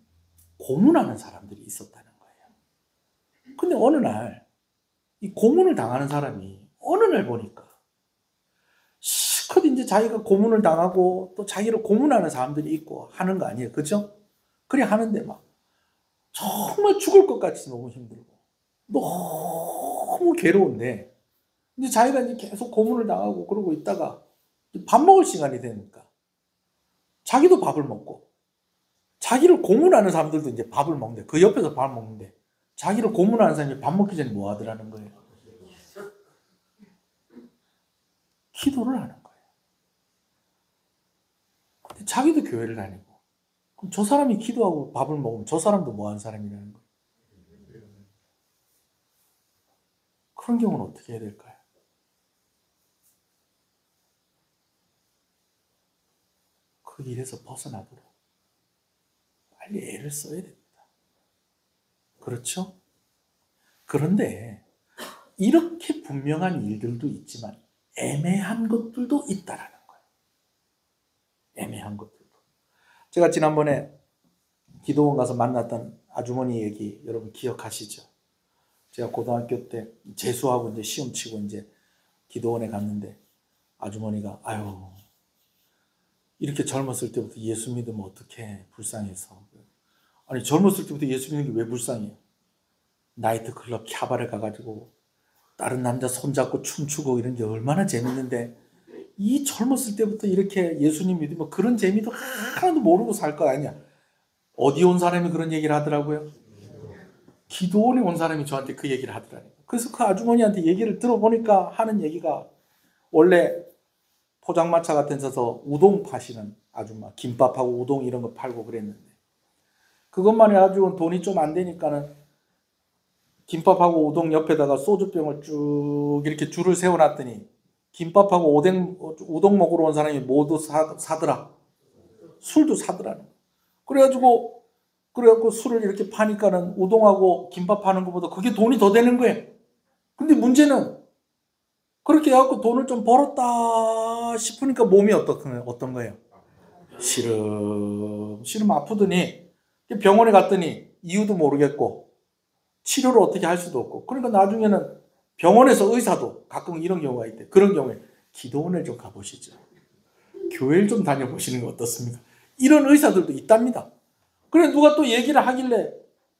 고문하는 사람들이 있었다는 거예요. 근데 어느 날 이 고문을 당하는 사람이 어느 날 보니까 실컷 이제 자기가 고문을 당하고 또 자기를 고문하는 사람들이 있고 하는 거 아니에요. 그죠? 그래 하는데 막 정말 죽을 것 같이 너무 힘들고 너무 괴로운데 이제 자기가 이제 계속 고문을 당하고 그러고 있다가 밥 먹을 시간이 되니까 자기도 밥을 먹고 자기를 고문하는 사람들도 이제 밥을 먹는데 그 옆에서 밥을 먹는데 자기를 고문하는 사람이 밥 먹기 전에 뭐 하더라는 거예요? 기도를 하는 거예요. 근데 자기도 교회를 다니고 그럼 저 사람이 기도하고 밥을 먹으면 저 사람도 뭐 하는 사람이라는 거예요? 그런 경우는 어떻게 해야 될까요? 그 일에서 벗어나도록 빨리 애를 써야 됩니다. 그렇죠? 그런데 이렇게 분명한 일들도 있지만 애매한 것들도 있다라는 거예요. 애매한 것들도. 제가 지난번에 기도원 가서 만났던 아주머니 얘기 여러분 기억하시죠? 제가 고등학교 때 재수하고 이제 시험 치고 이제 기도원에 갔는데 아주머니가 이렇게 젊었을 때부터 예수 믿으면 어떡해 불쌍해서. 아니 젊었을 때부터 예수 믿는 게 왜 불쌍해요? 나이트클럽 캬바레 가가지고 다른 남자 손잡고 춤추고 이런 게 얼마나 재밌는데 이 젊었을 때부터 이렇게 예수님 믿으면 그런 재미도 하나도 모르고 살 거 아니야. 어디 온 사람이 그런 얘기를 하더라고요? 기도원에 온 사람이 저한테 그 얘기를 하더라고요. 그래서 그 아주머니한테 얘기를 들어보니까 하는 얘기가 원래 포장마차 같은 데서 우동 파시는 아줌마, 김밥하고 우동 이런 거 팔고 그랬는데 그것만 해가지고 돈이 좀 안 되니까는 김밥하고 우동 옆에다가 소주병을 쭉 이렇게 줄을 세워놨더니 김밥하고 우동 먹으러 온 사람이 모두 사더라. 술도 사더라는 거야. 그래가지고 술을 이렇게 파니까는 우동하고 김밥 파는 것보다 그게 돈이 더 되는 거예요. 근데 문제는 그렇게 해갖고 돈을 좀 벌었다 싶으니까 몸이 어떤 거예요? 시름 아프더니 병원에 갔더니 이유도 모르겠고 치료를 어떻게 할 수도 없고, 그러니까 나중에는 병원에서 의사도 가끔 이런 경우가 있대. 그런 경우에 기도원에 좀 가보시죠. 교회를 좀 다녀보시는 거 어떻습니까? 이런 의사들도 있답니다. 그래 누가 또 얘기를 하길래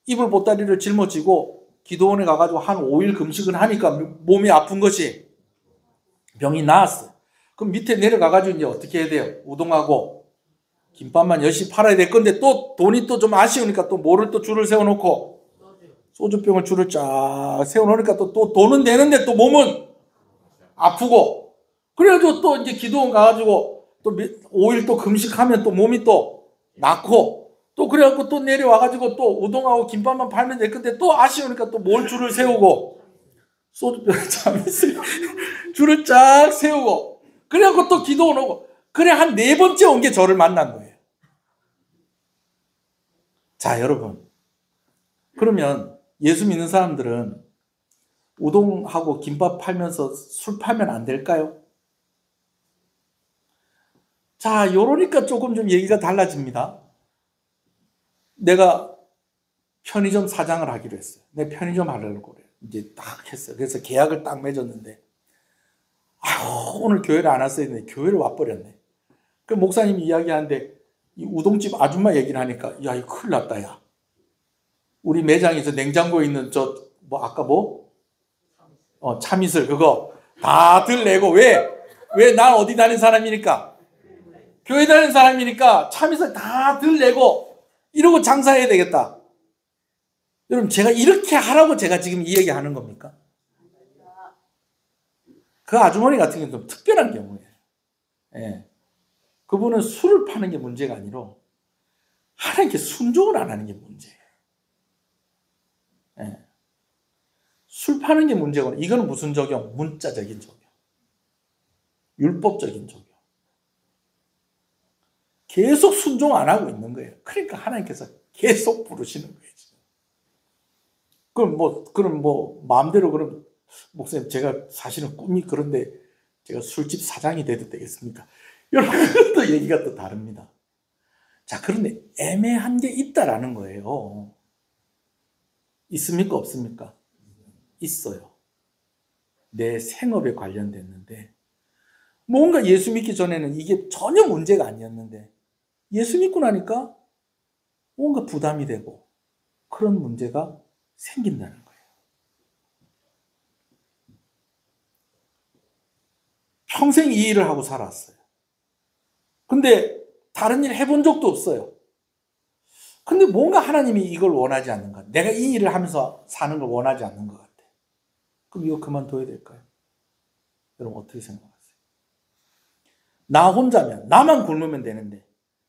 이불 보따리를 짊어지고 기도원에 가가지고 한 5일 금식을 하니까 몸이 아픈 것이 병이 나았어요. 그럼 밑에 내려가가지고 이제 어떻게 해야 돼요? 우동하고 김밥만 열심히 팔아야 될 건데 또 돈이 또 좀 아쉬우니까 또 뭐를 또 줄을 세워놓고 소주병을 줄을 쫙 세워놓으니까 또 돈은 되는데 또 몸은 아프고, 그래가지고 또 이제 기도원 가가지고 또 5일 또 금식하면 또 몸이 또 낫고, 또 그래갖고 또 내려와가지고 또 우동하고 김밥만 팔면 될 건데 또 아쉬우니까 또 뭘 줄을 세우고 소주병을 줄을 쫙 세우고, 그래갖고 또 기도원 오고, 그래 한 4번째 온 게 저를 만난 거예요. 자 여러분, 그러면 예수 믿는 사람들은 우동하고 김밥 팔면서 술 팔면 안 될까요? 자, 요러니까 조금 좀 얘기가 달라집니다. 내가 편의점 사장을 하기로 했어요. 내 편의점 하려고 그래요. 이제 딱 했어요. 그래서 계약을 딱 맺었는데, 아유, 오늘 교회를 안 왔어야 했는데 교회를 와버렸네. 그 목사님이 이야기하는데 이 우동집 아줌마 얘기를 하니까, 야, 이거 큰일 났다, 야. 우리 매장에서 냉장고에 있는 참이슬 그거 다 들내고, 왜 난 어디 다니는 사람이니까? 교회 다니는 사람이니까 참이슬 다 들내고 이러고 장사해야 되겠다. 여러분, 제가 이렇게 하라고 제가 지금 이 얘기 하는 겁니까? 그 아주머니 같은 경우는 좀 특별한 경우예요. 예. 그분은 술을 파는 게 문제가 아니라 하나님께 순종을 안 하는 게 문제예요. 예. 술 파는 게 문제고, 이거는 무슨 적용? 문자적인 적용. 율법적인 적용. 계속 순종 안 하고 있는 거예요. 그러니까 하나님께서 계속 부르시는 거예요. 그럼 마음대로, 그럼 목사님 제가 사실은 꿈이 그런데 제가 술집 사장이 돼도 되겠습니까? 여러분, 그것도 얘기가 또 다릅니다. 자, 그런데 애매한 게 있다라는 거예요. 있습니까? 없습니까? 있어요. 내 생업에 관련됐는데, 뭔가 예수 믿기 전에는 이게 전혀 문제가 아니었는데 예수 믿고 나니까 뭔가 부담이 되고 그런 문제가 생긴다는 거예요. 평생 이 일을 하고 살았어요. 근데 다른 일 해본 적도 없어요. 근데 뭔가 하나님이 이걸 원하지 않는 것 같아요. 내가 이 일을 하면서 사는 걸 원하지 않는 것 같아요. 그럼 이거 그만둬야 될까요? 여러분 어떻게 생각하세요? 나 혼자면, 나만 굶으면 되는데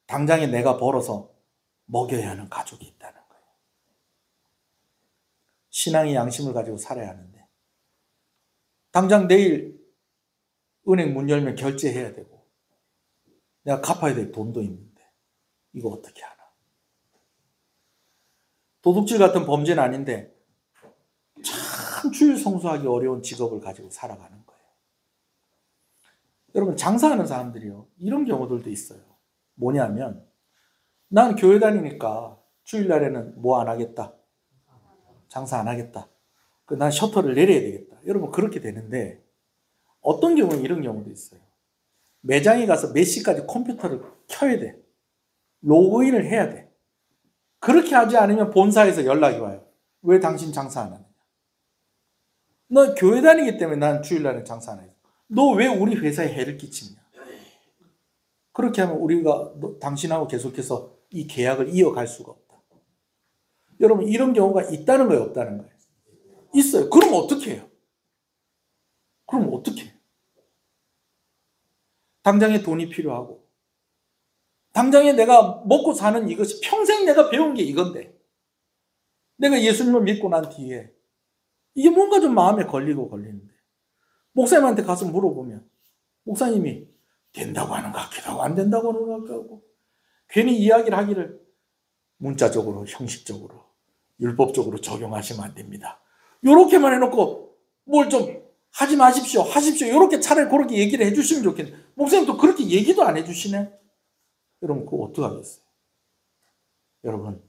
당장에 내가 벌어서 먹여야 하는 가족이 있다는 거예요. 신앙의 양심을 가지고 살아야 하는데 당장 내일 은행 문 열면 결제해야 되고 내가 갚아야 될 돈도 있는데 이거 어떻게 하나? 도둑질 같은 범죄는 아닌데 참 주일 성수하기 어려운 직업을 가지고 살아가는 거예요. 여러분, 장사하는 사람들이요, 이런 경우들도 있어요. 뭐냐면 난 교회 다니니까 주일날에는 뭐 안 하겠다, 장사 안 하겠다, 난 셔터를 내려야 되겠다. 여러분, 그렇게 되는데 어떤 경우는 이런 경우도 있어요. 매장에 가서 몇 시까지 컴퓨터를 켜야 돼. 로그인을 해야 돼. 그렇게 하지 않으면 본사에서 연락이 와요. 왜 당신 장사 안 하느냐? 너 교회 다니기 때문에 난 주일날에 장사 안 해. 너 왜 우리 회사에 해를 끼치냐? 그렇게 하면 우리가 당신하고 계속해서 이 계약을 이어갈 수가 없다. 여러분, 이런 경우가 있다는 거예요, 없다는 거예요? 있어요. 그럼 어떻게 해요? 그럼 어떻게 해요? 당장에 돈이 필요하고 당장에 내가 먹고 사는 이것이 평생 내가 배운 게 이건데 내가 예수님을 믿고 난 뒤에 이게 뭔가 좀 마음에 걸리는데 목사님한테 가서 물어보면 목사님이 된다고 하는 것 같기도 하고 안 된다고 하는 것 같기도 하고 괜히 이야기를 하기를 문자적으로, 형식적으로, 율법적으로 적용하시면 안 됩니다. 이렇게만 해놓고 뭘 좀 하지 마십시오, 하십시오, 이렇게 차라리 그렇게 얘기를 해주시면 좋겠네. 목사님 또 그렇게 얘기도 안 해주시네. 여러분 그거 어떻게 하겠어요? 여러분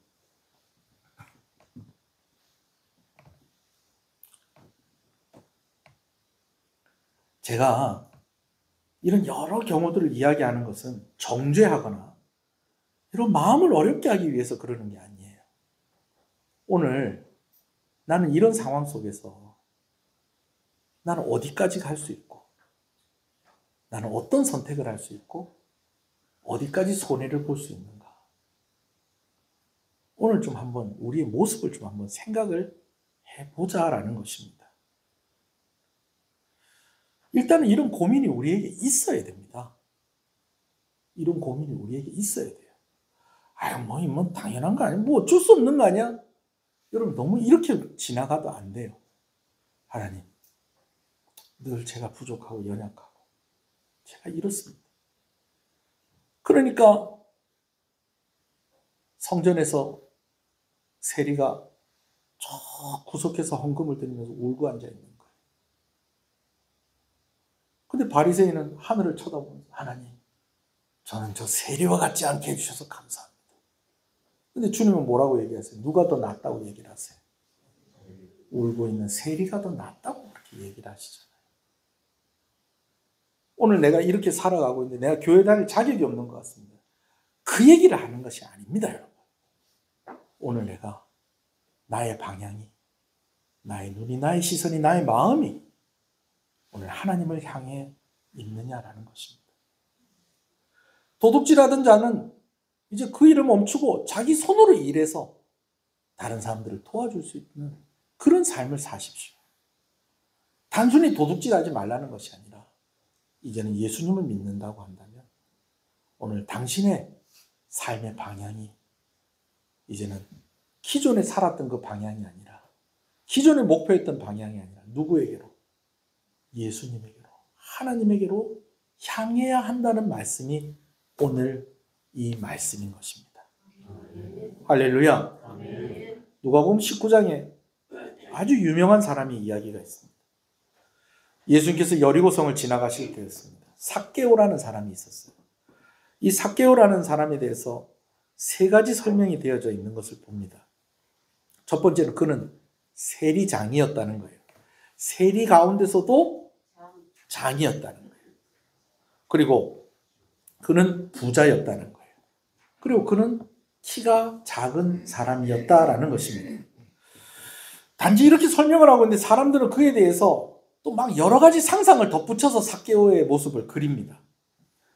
제가 이런 여러 경우들을 이야기하는 것은 정죄하거나 이런 마음을 어렵게 하기 위해서 그러는 게 아니에요. 오늘 나는 이런 상황 속에서 나는 어디까지 갈 수 있고 나는 어떤 선택을 할 수 있고 어디까지 손해를 볼 수 있는가. 오늘 좀 한번 우리의 모습을 좀 한번 생각을 해보자라는 것입니다. 일단은 이런 고민이 우리에게 있어야 됩니다. 이런 고민이 우리에게 있어야 돼요. 아유, 뭐 당연한 거 아니야? 뭐 어쩔 수 없는 거 아니야? 여러분, 너무 이렇게 지나가도 안 돼요. 하나님, 늘 제가 부족하고 연약하고 제가 이렇습니다. 그러니까 성전에서 세리가 저 구석에서 헌금을 드리면서 울고 앉아있는 거예요. 근데 바리새인은 하늘을 쳐다보면서 하나님, 저는 저 세리와 같지 않게 해주셔서 감사합니다. 근데 주님은 뭐라고 얘기하세요? 누가 더 낫다고 얘기를 하세요? 울고 있는 세리가 더 낫다고 그렇게 얘기를 하시잖아요. 오늘 내가 이렇게 살아가고 있는데 내가 교회 다닐 자격이 없는 것 같습니다. 그 얘기를 하는 것이 아닙니다, 여러분. 오늘 내가 나의 방향이, 나의 눈이, 나의 시선이, 나의 마음이 오늘 하나님을 향해 있느냐라는 것입니다. 도둑질하던 자는 이제 그 일을 멈추고 자기 손으로 일해서 다른 사람들을 도와줄 수 있는 그런 삶을 사십시오. 단순히 도둑질하지 말라는 것이 아니라 이제는 예수님을 믿는다고 한다면 오늘 당신의 삶의 방향이 이제는 기존에 살았던 그 방향이 아니라 기존에 목표했던 방향이 아니라 누구에게로? 예수님에게로, 하나님에게로 향해야 한다는 말씀이 오늘 이 말씀인 것입니다. 할렐루야. 누가복음 19장에 아주 유명한 사람의 이야기가 있습니다. 예수님께서 여리고성을 지나가실 때였습니다. 삭개오라는 사람이 있었어요. 이 삭개오라는 사람에 대해서 세 가지 설명이 되어져 있는 것을 봅니다. 첫 번째는 그는 세리장이었다는 거예요. 세리 가운데서도 장이었다는 거예요. 그리고 그는 부자였다는 거예요. 그리고 그는 키가 작은 사람이었다라는 것입니다. 단지 이렇게 설명을 하고 있는데 사람들은 그에 대해서 또 막 여러 가지 상상을 덧붙여서 삭개오의 모습을 그립니다.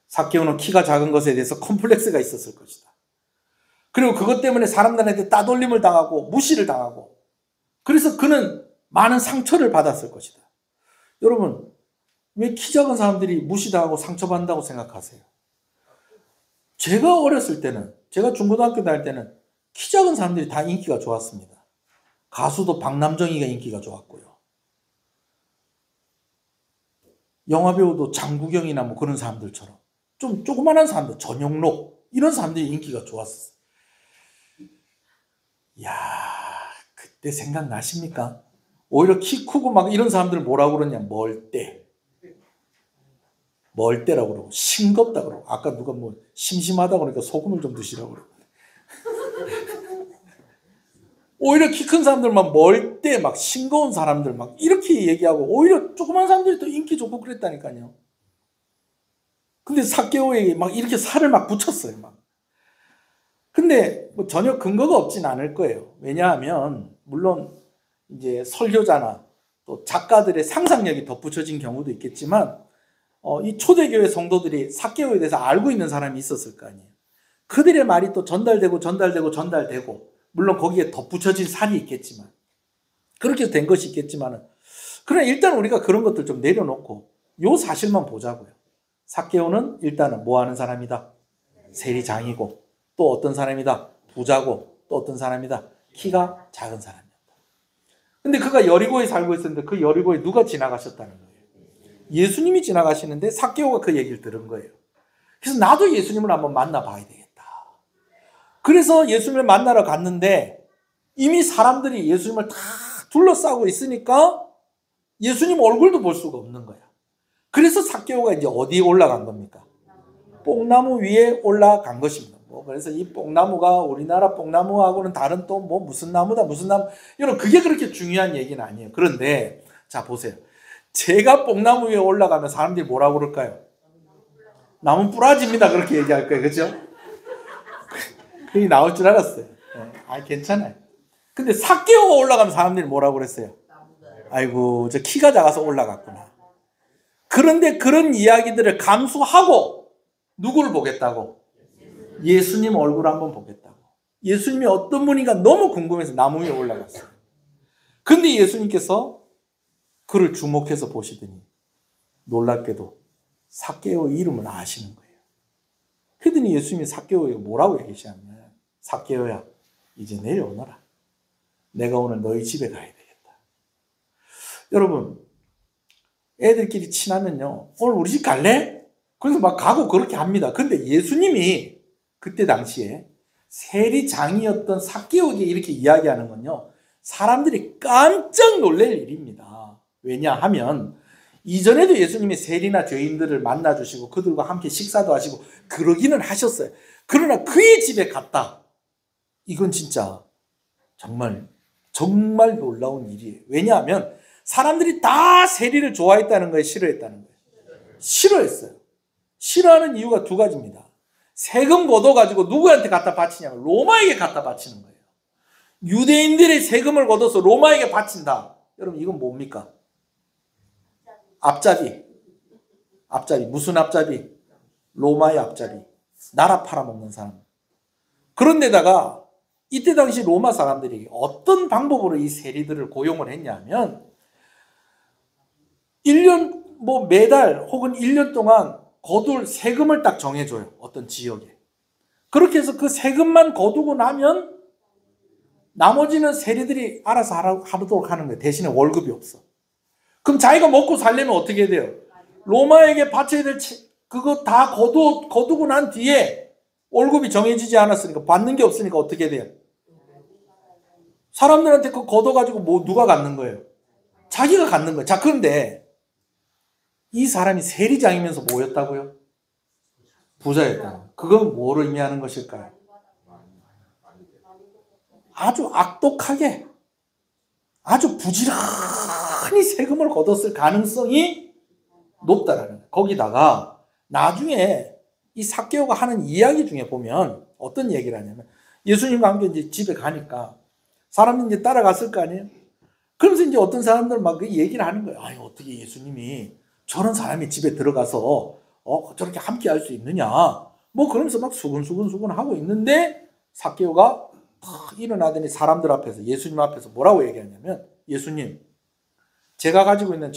삭개오는 키가 작은 것에 대해서 컴플렉스가 있었을 것이다. 그리고 그것 때문에 사람들한테 따돌림을 당하고 무시를 당하고 그래서 그는 많은 상처를 받았을 것이다. 여러분, 왜 키 작은 사람들이 무시당하고 상처받는다고 생각하세요? 제가 어렸을 때는, 제가 중고등학교 다닐 때는 키 작은 사람들이 다 인기가 좋았습니다. 가수도 박남정이가 인기가 좋았고요. 영화배우도 장국영이나 뭐 그런 사람들처럼 좀 조그만한 사람들, 전용록 이런 사람들이 인기가 좋았어요. 이야, 그때 생각나십니까? 오히려 키 크고 막 이런 사람들 뭐라고 그러냐? 멀대. 멀대라고 그러고 싱겁다 그러고 아까 누가 뭐 심심하다 그러니까 소금을 좀 드시라고 그러고 오히려 키 큰 사람들만 멀대 막 싱거운 사람들 막 이렇게 얘기하고 오히려 조그만 사람들이 또 인기 좋고 그랬다니까요. 근데 삭개오에게 막 이렇게 살을 막 붙였어요. 막. 근데 뭐 전혀 근거가 없진 않을 거예요. 왜냐하면 물론 이제 설교자나 또 작가들의 상상력이 덧붙여진 경우도 있겠지만 이 초대교회 성도들이 삭개오에 대해서 알고 있는 사람이 있었을 거 아니에요. 그들의 말이 또 전달되고 물론 거기에 덧붙여진 살이 있겠지만 그렇게 된 것이 있겠지만 그러나 일단 우리가 그런 것들 좀 내려놓고 요 사실만 보자고요. 삭개오는 일단은 뭐 하는 사람이다? 세리장이고 또 어떤 사람이다? 부자고 또 어떤 사람이다? 키가 작은 사람이었다. 근데 그가 여리고에 살고 있었는데 그 여리고에 누가 지나가셨다는 거예요? 예수님이 지나가시는데 삭개오가 그 얘기를 들은 거예요. 그래서 나도 예수님을 한번 만나봐야 되겠다. 그래서 예수님을 만나러 갔는데 이미 사람들이 예수님을 다 둘러싸고 있으니까 예수님 얼굴도 볼 수가 없는 거야. 그래서 삭개오가 이제 어디에 올라간 겁니까? 뽕나무 위에 올라간 것입니다. 그래서 이 뽕나무가 우리나라 뽕나무하고는 다른 또 무슨 나무다 무슨 나무, 여러분 그게 그렇게 중요한 얘기는 아니에요. 그런데 자 보세요. 제가 뽕나무 위에 올라가면 사람들이 뭐라고 그럴까요? 나무 뿌라집니다. 그렇게 얘기할 거예요. 그죠? 그게 나올 줄 알았어요. 괜찮아요. 근데 삭개오가 올라가면 사람들이 뭐라고 그랬어요? 아이고 저 키가 작아서 올라갔구나. 그런데 그런 이야기들을 감수하고 누구를 보겠다고? 예수님 얼굴 한번 보겠다고. 예수님이 어떤 분인가 너무 궁금해서 나무 위에 올라갔어요. 근데 예수님께서 그를 주목해서 보시더니 놀랍게도 삭개오의 이름을 아시는 거예요. 그랬더니 예수님이 삭개오에게 뭐라고 얘기하시냐면, 삭개오야 이제 내려오너라. 내가 오늘 너희 집에 가야 되겠다. 여러분 애들끼리 친하면요, 오늘 우리 집 갈래? 그래서 막 가고 그렇게 합니다. 근데 예수님이 그때 당시에 세리장이었던 삭개오에게 이렇게 이야기하는 건요, 사람들이 깜짝 놀랄 일입니다. 왜냐하면 이전에도 예수님이 세리나 죄인들을 만나주시고 그들과 함께 식사도 하시고 그러기는 하셨어요. 그러나 그의 집에 갔다. 이건 진짜 정말 놀라운 일이에요. 왜냐하면 사람들이 다 세리를 좋아했다는 거예요? 싫어했다는 거예요? 싫어했어요. 싫어하는 이유가 두 가지입니다. 세금 걷어가지고 누구한테 갖다 바치냐면 로마에게 갖다 바치는 거예요. 유대인들의 세금을 걷어서 로마에게 바친다. 여러분 이건 뭡니까? 앞잡이. 무슨 앞잡이? 로마의 앞잡이. 나라 팔아먹는 사람. 그런데다가 이때 당시 로마 사람들이 어떤 방법으로 이 세리들을 고용을 했냐면 1년 매달 혹은 1년 동안 거둘 세금을 딱 정해줘요. 어떤 지역에. 그렇게 해서 그 세금만 거두고 나면 나머지는 세리들이 알아서 하도록 하는 거예요. 대신에 월급이 없어. 그럼 자기가 먹고 살려면 어떻게 돼요? 로마에게 바쳐야 될 그거 다 거두고 난 뒤에 월급이 정해지지 않았으니까 받는 게 없으니까 어떻게 돼요? 사람들한테 그거 걷어가지고 누가 갖는 거예요? 자기가 갖는 거예요. 자, 그런데 이 사람이 세리장이면서 뭐였다고요? 부자였다. 그건 뭐를 의미하는 것일까요? 아주 악독하게, 아주 부지런히 세금을 걷었을 가능성이 높다라는 거예요. 거기다가 나중에 이 삭개오가 하는 이야기 중에 보면 어떤 얘기를 하냐면, 예수님과 함께 이제 집에 가니까 사람들이 이제 따라갔을 거 아니에요? 그러면서 이제 어떤 사람들은 막 그 얘기를 하는 거예요. 아니, 어떻게 예수님이 저런 사람이 집에 들어가서 저렇게 함께 할 수 있느냐. 그러면서 막 수근수근 하고 있는데 삭개오가 탁 일어나더니 사람들 앞에서, 예수님 앞에서 뭐라고 얘기하냐면, 예수님, 제가 가지고 있는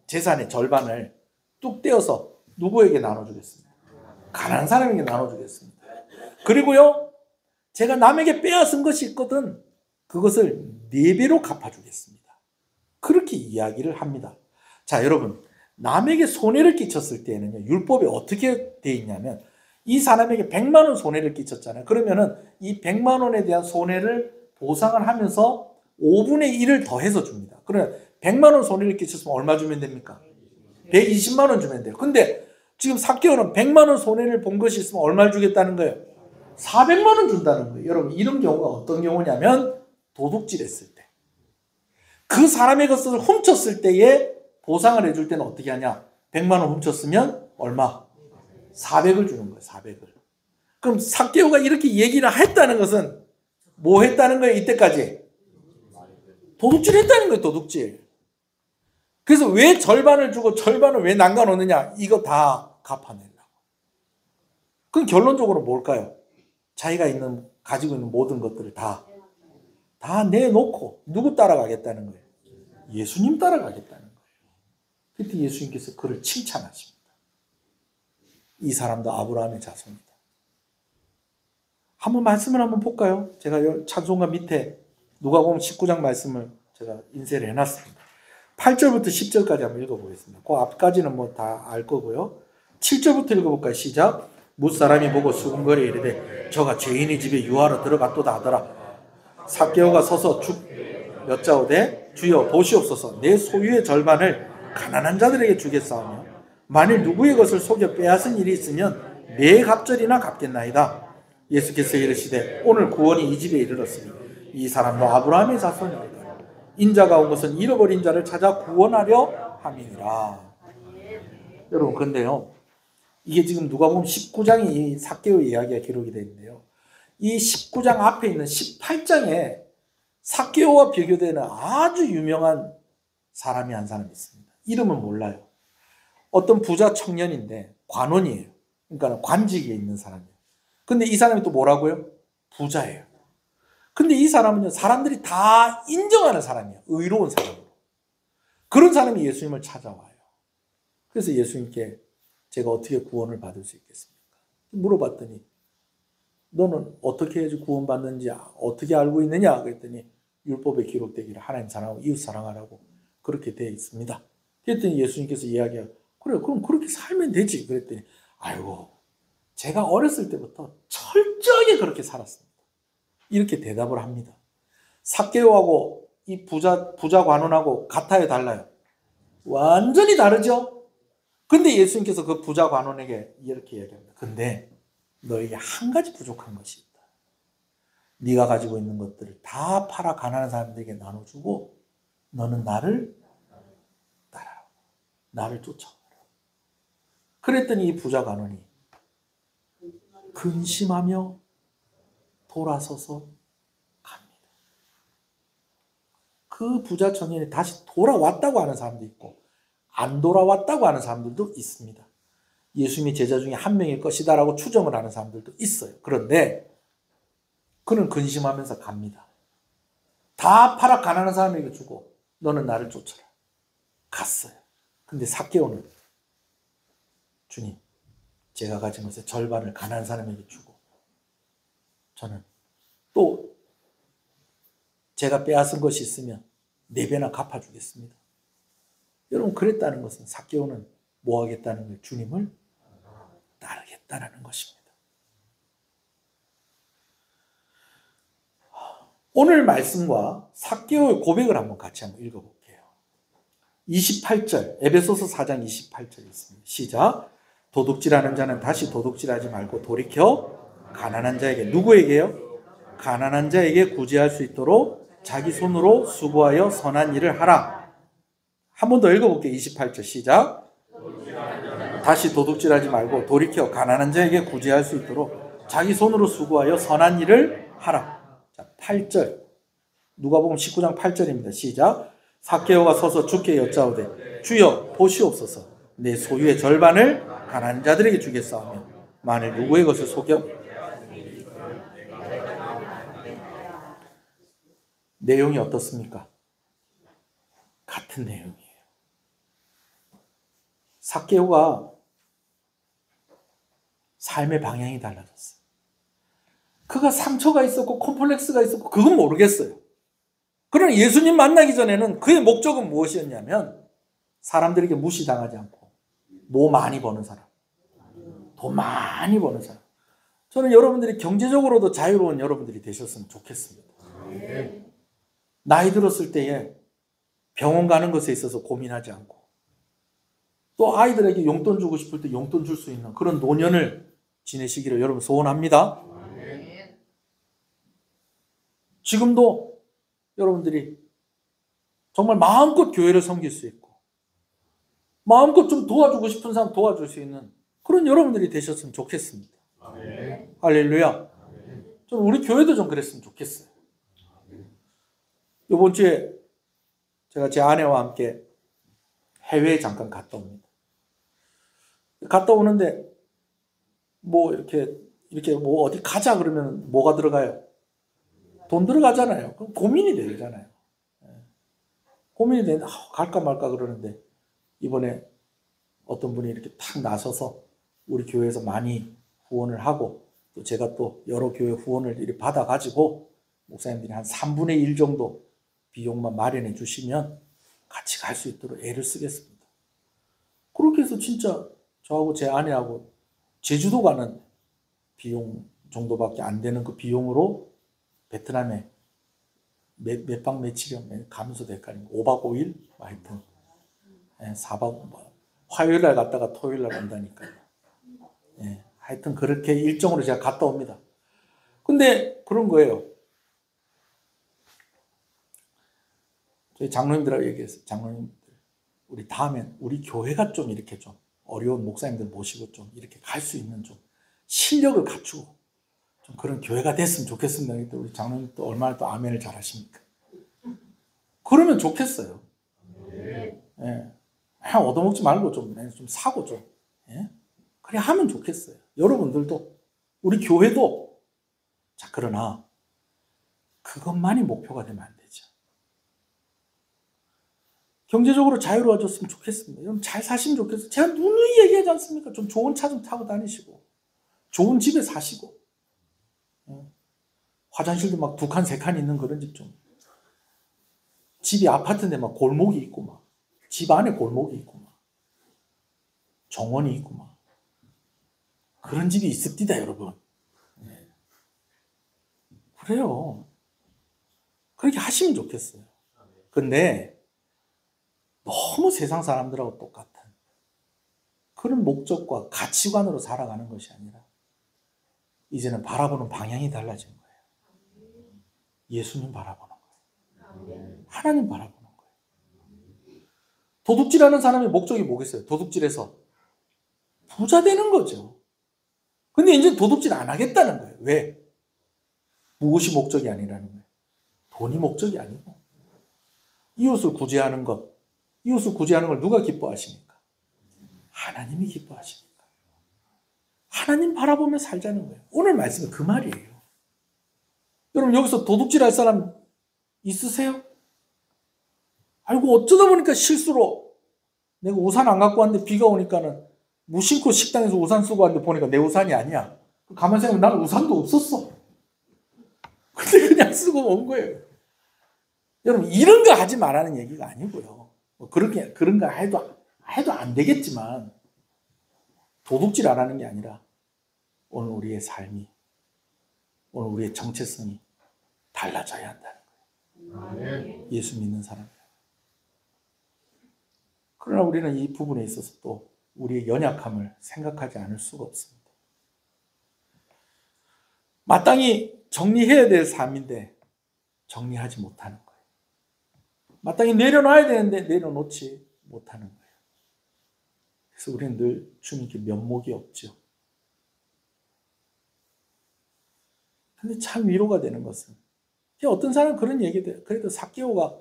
재산의 절반을 뚝 떼어서 누구에게 나눠주겠습니다. 가난한 사람에게 나눠주겠습니다. 그리고요, 제가 남에게 빼앗은 것이 있거든 그것을 4배로 갚아주겠습니다. 그렇게 이야기를 합니다. 자, 여러분, 남에게 손해를 끼쳤을 때에는요, 율법에 어떻게 돼 있냐면, 이 사람에게 100만 원 손해를 끼쳤잖아요. 그러면은 이 100만 원에 대한 손해를 보상을 하면서 5분의 1을 더해서 줍니다. 그러면 100만 원 손해를 끼쳤으면 얼마 주면 됩니까? 120만 원 주면 돼요. 근데 지금 삭개오는 100만 원 손해를 본 것이 있으면 얼마를 주겠다는 거예요? 400만 원 준다는 거예요. 여러분, 이런 경우가 어떤 경우냐면 도둑질했을 때. 그 사람의 것을 훔쳤을 때에 보상을 해줄 때는 어떻게 하냐? 100만 원 훔쳤으면 얼마? 400을 주는 거예요. 400을. 그럼 삭개오가 이렇게 얘기를 했다는 것은 뭐 했다는 거예요? 이때까지 도둑질 했다는 거예요. 도둑질. 그래서 왜 절반을 주고 절반을 왜 남겨놓느냐? 이거 다 갚아내려고. 그럼 결론적으로 뭘까요? 자기가 가지고 있는 모든 것들을 다 내놓고 누구 따라가겠다는 거예요? 예수님 따라가겠다는 거예요. 그때 예수님께서 그를 칭찬하십니다. 이 사람도 아브라함의 자손이다. 말씀을 한번 볼까요? 제가 찬송가 밑에 누가복음 19장 말씀을 제가 인쇄를 해놨습니다. 8절부터 10절까지 한번 읽어보겠습니다. 그 앞까지는 다 알 거고요. 7절부터 읽어볼까요? 시작. 뭇사람이 보고 수군거리에 이르되 저가 죄인의 집에 유하러 들어갔도다 하더라. 삭개오가 서서 여짜오되 주여 보시옵소서, 내 소유의 절반을 가난한 자들에게 주겠사오며 만일 누구의 것을 속여 빼앗은 일이 있으면 네 갑절이나 갚겠나이다. 예수께서 이르시되 오늘 구원이 이 집에 이르렀으니 이 사람도 아브라함의 자손이니라. 인자가 온 것은 잃어버린 자를 찾아 구원하려 함이니라. 여러분, 근데요, 이게 지금 누가복음 19장이 삭개오의 이야기가 기록이 되어 있는데요, 이 19장 앞에 있는 18장에 삭개오와 비교되는 아주 유명한 사람이 한 사람이 있습니다. 이름은 몰라요. 어떤 부자 청년인데 관원이에요. 그러니까 관직에 있는 사람이에요. 근데 이 사람이 또 뭐라고요? 부자예요. 근데 이 사람은요, 사람들이 다 인정하는 사람이에요. 의로운 사람으로. 그런 사람이 예수님을 찾아와요. 그래서 예수님께 제가 어떻게 구원을 받을 수 있겠습니까? 물어봤더니 너는 어떻게 해야지 구원받는지 어떻게 알고 있느냐? 그랬더니 율법에 기록되기를 하나님 사랑하고 이웃 사랑하라고 그렇게 되어 있습니다. 그랬더니 예수님께서 이야기해요. 그래, 그럼 그렇게 살면 되지. 그랬더니 아이고, 제가 어렸을 때부터 철저하게 그렇게 살았습니다. 이렇게 대답을 합니다. 삭개오하고 이 부자 관원하고 같아요, 달라요? 완전히 다르죠? 근데 예수님께서 그 부자 관원에게 이렇게 얘기합니다. 근데 너에게 한 가지 부족한 것이 있다. 네가 가지고 있는 것들을 다 팔아 가난한 사람들에게 나눠주고 너는 나를 따라라. 나를 쫓아오라. 그랬더니 이 부자 관원이 근심하며 돌아서서 갑니다. 그 부자 청년이 다시 돌아왔다고 하는 사람도 있고 안 돌아왔다고 하는 사람들도 있습니다. 예수님의 제자 중에 한 명일 것이다라고 추정을 하는 사람들도 있어요. 그런데 그는 근심하면서 갑니다. 다 팔아 가난한 사람에게 주고 너는 나를 쫓아라. 갔어요. 근데 삭개오는 주님, 제가 가진 것의 절반을 가난한 사람에게 주고 저는 또 제가 빼앗은 것이 있으면 4배나 갚아주겠습니다. 여러분, 그랬다는 것은 삭개오는 뭐 하겠다는 거예요? 주님을 따르겠다는 것입니다. 오늘 말씀과 삭개오의 고백을 한번 같이 한번 읽어볼게요. 28절, 에베소서 4장 28절 있습니다. 시작. 도둑질하는 자는 다시 도둑질하지 말고 돌이켜 가난한 자에게, 누구에게요? 가난한 자에게 구제할 수 있도록 자기 손으로 수고하여 선한 일을 하라. 한 번 더 읽어볼게요. 28절 시작. 다시 도둑질하지 말고 돌이켜 가난한 자에게 구제할 수 있도록 자기 손으로 수고하여 선한 일을 하라. 자, 8절. 누가복음 19장 8절입니다. 시작. 삭개오가 서서 주께 여짜오되 주여 보시옵소서, 내 소유의 절반을 가난한 자들에게 주겠사오며 만일 누구의 것을 속여. 내용이 어떻습니까? 같은 내용이에요. 삭개오가 삶의 방향이 달라졌어요. 그가 상처가 있었고 콤플렉스가 있었고 그건 모르겠어요. 그러나 예수님 만나기 전에는 그의 목적은 무엇이었냐면 사람들에게 무시당하지 않고 뭐 많이 버는 사람, 돈 많이 버는 사람. 저는 여러분들이 경제적으로도 자유로운 여러분들이 되셨으면 좋겠습니다. 나이 들었을 때에 병원 가는 것에 있어서 고민하지 않고 또 아이들에게 용돈 주고 싶을 때 용돈 줄 수 있는 그런 노년을 지내시기를 여러분 소원합니다. 지금도 여러분들이 정말 마음껏 교회를 섬길 수 있고 마음껏 좀 도와주고 싶은 사람 도와줄 수 있는 그런 여러분들이 되셨으면 좋겠습니다. 할렐루야. 저는 우리 교회도 좀 그랬으면 좋겠어요. 이번 주에 제가 제 아내와 함께 해외에 잠깐 갔다 옵니다. 갔다 오는데 뭐 이렇게 뭐 어디 가자 그러면 뭐가 들어가요? 돈 들어가잖아요. 그럼 고민이 되잖아요. 고민이 되는데 갈까 말까 그러는데 이번에 어떤 분이 이렇게 탁 나서서 우리 교회에서 많이 후원을 하고 또 제가 또 여러 교회 후원을 이렇게 받아가지고 목사님들이 한 3분의 1 정도 비용만 마련해 주시면 같이 갈 수 있도록 애를 쓰겠습니다. 그렇게 해서 진짜 저하고 제 아내하고 제주도 가는 비용 정도밖에 안 되는 그 비용으로 베트남에 몇 박 며칠이면 가면서 될까요? 5박 5일? 하여튼 4박 화요일 날 갔다가 토요일 날 온다니까요. 하여튼 그렇게 일정으로 제가 갔다 옵니다. 근데 그런 거예요. 저희 장로님들하고 얘기했어요. 장로님들, 우리 다음엔 우리 교회가 좀 이렇게 좀 어려운 목사님들 모시고 좀 이렇게 갈 수 있는 좀 실력을 갖추고 좀 그런 교회가 됐으면 좋겠습니다. 우리 장로님 또 얼마나 또 아멘을 잘 하십니까? 그러면 좋겠어요. 예. 그냥 얻어먹지 말고 좀 사고 좀. 예? 그래 하면 좋겠어요. 여러분들도, 우리 교회도. 자, 그러나 그것만이 목표가 되면 안 되죠. 경제적으로 자유로워졌으면 좋겠습니다. 여러분 잘 사시면 좋겠어요. 제가 누누이 얘기하지 않습니까? 좀 좋은 차 좀 타고 다니시고, 좋은 집에 사시고, 화장실도 막 2칸, 3칸 있는 그런 집 좀. 집이 아파트인데 막 골목이 있고, 막 집 안에 골목이 있고, 막 정원이 있고, 막 그런 집이 있습니다, 여러분. 그래요. 그렇게 하시면 좋겠어요. 근데 너무 세상 사람들하고 똑같은 그런 목적과 가치관으로 살아가는 것이 아니라 이제는 바라보는 방향이 달라진 거예요. 예수님 바라보는 거예요. 하나님 바라보는 거예요. 도둑질하는 사람의 목적이 뭐겠어요? 도둑질해서 부자 되는 거죠. 근데 이제 도둑질 안 하겠다는 거예요. 왜? 무엇이 목적이 아니라는 거예요. 돈이 목적이 아니고 이웃을 구제하는 것, 이웃을 구제하는 걸 누가 기뻐하십니까? 하나님이 기뻐하십니까? 하나님 바라보며 살자는 거예요. 오늘 말씀은 그 말이에요. 여러분 여기서 도둑질할 사람 있으세요? 아이고 어쩌다 보니까 실수로 내가 우산 안 갖고 왔는데 비가 오니까는 무심코 식당에서 우산 쓰고 왔는데 보니까 내 우산이 아니야. 가만히 생각하면 나는 우산도 없었어. 근데 그냥 쓰고 온 거예요. 여러분 이런 거 하지 말라는 얘기가 아니고요. 뭐 그런 거 해도 안 되겠지만 도둑질 안 하는 게 아니라 오늘 우리의 삶이, 오늘 우리의 정체성이 달라져야 한다는 거예요. 예수 믿는 사람. 그러나 우리는 이 부분에 있어서 또 우리의 연약함을 생각하지 않을 수가 없습니다. 마땅히 정리해야 될 삶인데 정리하지 못하는 거예요. 마땅히 내려놔야 되는데 내려놓지 못하는 거예요. 그래서 우리는 늘 주님께 면목이 없죠. 근데 참 위로가 되는 것은 어떤 사람은 그런 얘기도 해요. 그래도 삭개오가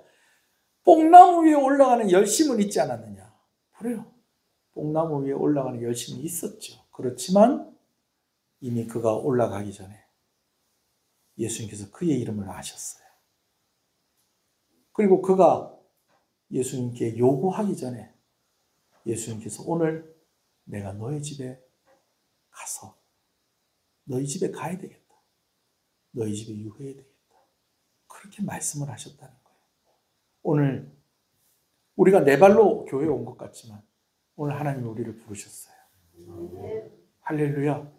뽕나무 위에 올라가는 열심은 있지 않았느냐. 그래요. 뽕나무 위에 올라가는 열심이 있었죠. 그렇지만 이미 그가 올라가기 전에 예수님께서 그의 이름을 아셨어요. 그리고 그가 예수님께 요구하기 전에 예수님께서 오늘 내가 너희 집에 가서 너희 집에 가야 되겠다. 너희 집에 유해야 되겠다. 그렇게 말씀을 하셨다는 거예요. 오늘 우리가 네 발로 교회에 온 것 같지만 오늘 하나님이 우리를 부르셨어요. 할렐루야.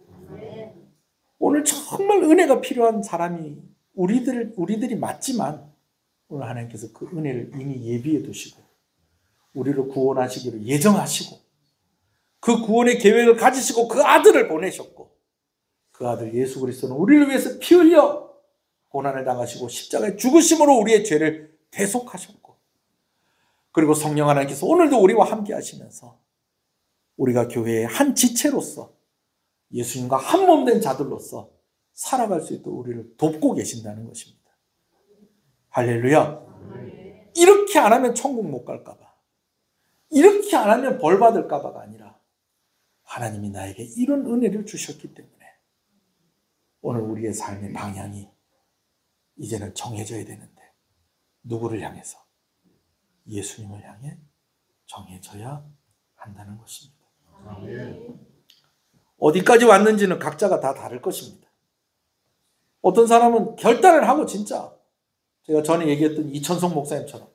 오늘 정말 은혜가 필요한 사람이 우리들이 맞지만 오늘 하나님께서 그 은혜를 이미 예비해 두시고 우리를 구원하시기를 예정하시고 그 구원의 계획을 가지시고 그 아들을 보내셨고 그 아들 예수 그리스도는 우리를 위해서 피 흘려 고난을 당하시고 십자가에 죽으심으로 우리의 죄를 대속하셨고 그리고 성령 하나님께서 오늘도 우리와 함께 하시면서 우리가 교회의 한 지체로서 예수님과 한 몸 된 자들로서 살아갈 수 있도록 우리를 돕고 계신다는 것입니다. 할렐루야. 이렇게 안 하면 천국 못 갈까 봐, 이렇게 안 하면 벌 받을까 봐가 아니라 하나님이 나에게 이런 은혜를 주셨기 때문에 오늘 우리의 삶의 방향이 이제는 정해져야 되는데 누구를 향해서? 예수님을 향해 정해져야 한다는 것입니다. 어디까지 왔는지는 각자가 다 다를 것입니다. 어떤 사람은 결단을 하고 진짜 제가 전에 얘기했던 이천성 목사님처럼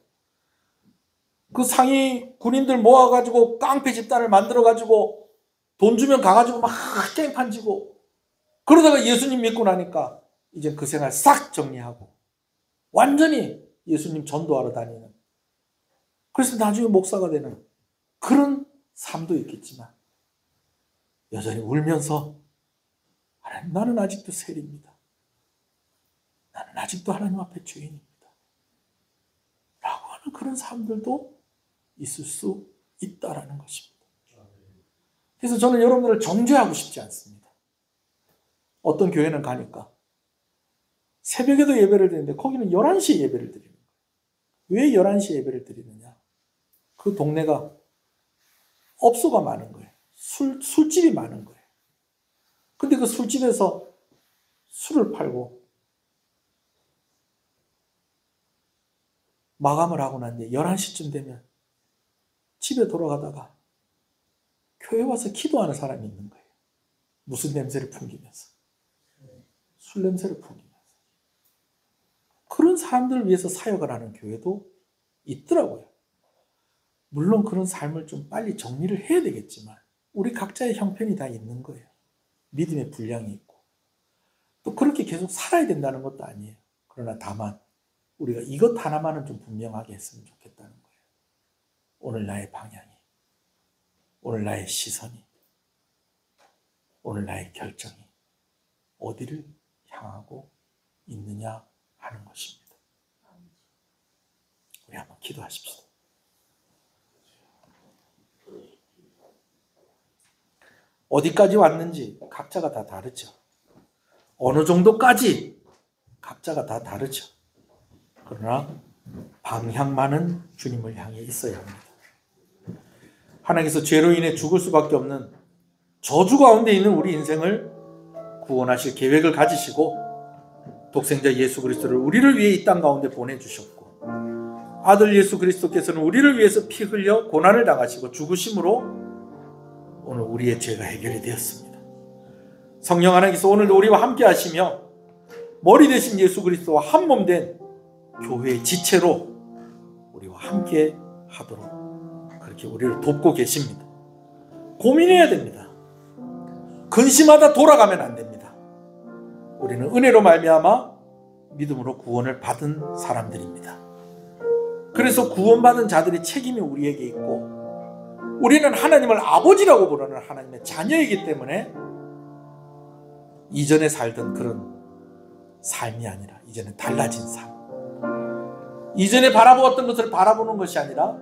그 상위 군인들 모아가지고 깡패 집단을 만들어가지고 돈 주면 가가지고 막 깽판 지고 그러다가 예수님 믿고 나니까 이제 그 생활 싹 정리하고 완전히 예수님 전도하러 다니는, 그래서 나중에 목사가 되는 그런 삶도 있겠지만 여전히 울면서 하나님, 나는 아직도 세리입니다. 나는 아직도 하나님 앞에 죄인입니다. 라고 하는 그런 사람들도 있을 수 있다라는 것입니다. 그래서 저는 여러분들을 정죄하고 싶지 않습니다. 어떤 교회는 가니까 새벽에도 예배를 드리는데 거기는 11시에 예배를 드리는 거예요. 왜 11시에 예배를 드리느냐? 그 동네가 업소가 많은 거예요. 술집이 많은 거예요. 근데 그 술집에서 술을 팔고 마감을 하고 난 뒤에 11시쯤 되면 집에 돌아가다가 교회 와서 기도하는 사람이 있는 거예요. 무슨 냄새를 풍기면서? 술 냄새를 풍기면서. 그런 사람들을 위해서 사역을 하는 교회도 있더라고요. 물론 그런 삶을 좀 빨리 정리를 해야 되겠지만 우리 각자의 형편이 다 있는 거예요. 믿음의 분량이 있고 또 그렇게 계속 살아야 된다는 것도 아니에요. 그러나 다만 우리가 이것 하나만은 좀 분명하게 했으면 좋겠다는 거예요. 오늘 나의 방향이, 오늘 나의 시선이, 오늘 나의 결정이 어디를 향하고 있느냐 하는 것입니다. 우리 한번 기도하십시다. 어디까지 왔는지 각자가 다 다르죠. 어느 정도까지 각자가 다 다르죠. 그러나 방향만은 주님을 향해 있어야 합니다. 하나님께서 죄로 인해 죽을 수밖에 없는 저주 가운데 있는 우리 인생을 구원하실 계획을 가지시고 독생자 예수 그리스도를 우리를 위해 이 땅 가운데 보내주셨고 아들 예수 그리스도께서는 우리를 위해서 피 흘려 고난을 당하시고 죽으심으로 오늘 우리의 죄가 해결이 되었습니다. 성령 하나님께서 오늘도 우리와 함께 하시며 머리 대신 예수 그리스도와 한 몸 된 교회의 지체로 우리와 함께 하도록 그렇게 우리를 돕고 계십니다. 고민해야 됩니다. 근심하다 돌아가면 안 됩니다. 우리는 은혜로 말미암아 믿음으로 구원을 받은 사람들입니다. 그래서 구원받은 자들의 책임이 우리에게 있고 우리는 하나님을 아버지라고 부르는 하나님의 자녀이기 때문에 이전에 살던 그런 삶이 아니라 이제는 달라진 삶, 이전에 바라보았던 것을 바라보는 것이 아니라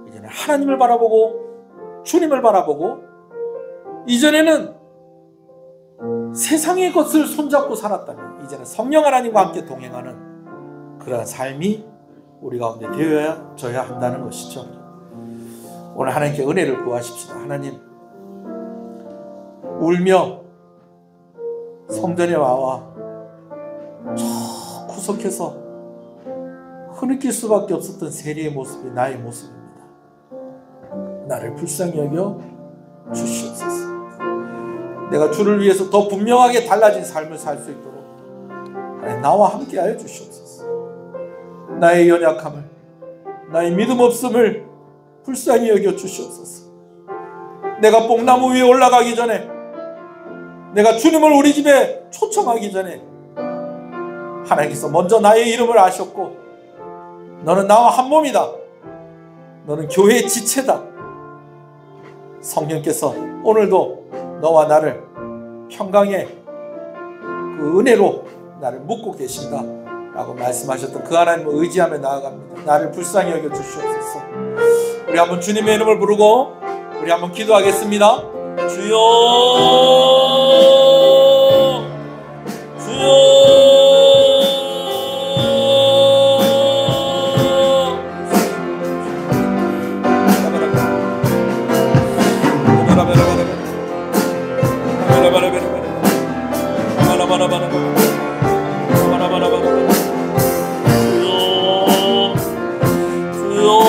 이제는 하나님을 바라보고 주님을 바라보고 이전에는 세상의 것을 손잡고 살았다면 이제는 성령 하나님과 함께 동행하는 그러한 삶이 우리 가운데 되어져야 한다는 것이죠. 오늘 하나님께 은혜를 구하십시다. 하나님, 울며 성전에 와와 저 구석에서 흐느낄 수밖에 없었던 세리의 모습이 나의 모습입니다. 나를 불쌍히 여겨 주시옵소서. 내가 주를 위해서 더 분명하게 달라진 삶을 살 수 있도록 하나님 나와 함께하여 주시옵소서. 나의 연약함을, 나의 믿음 없음을 불쌍히 여겨 주시옵소서. 내가 뽕나무 위에 올라가기 전에, 내가 주님을 우리 집에 초청하기 전에 하나님께서 먼저 나의 이름을 아셨고 너는 나와 한 몸이다. 너는 교회의 지체다. 성령께서 오늘도 너와 나를 평강의 그 은혜로 나를 묶고 계신다 라고 말씀하셨던 그 하나님을 의지하며 나아갑니다. 나를 불쌍히 여겨 주시옵소서. 우리 한번 주님의 이름을 부르고 우리 한번 기도하겠습니다. 주여 주여 주여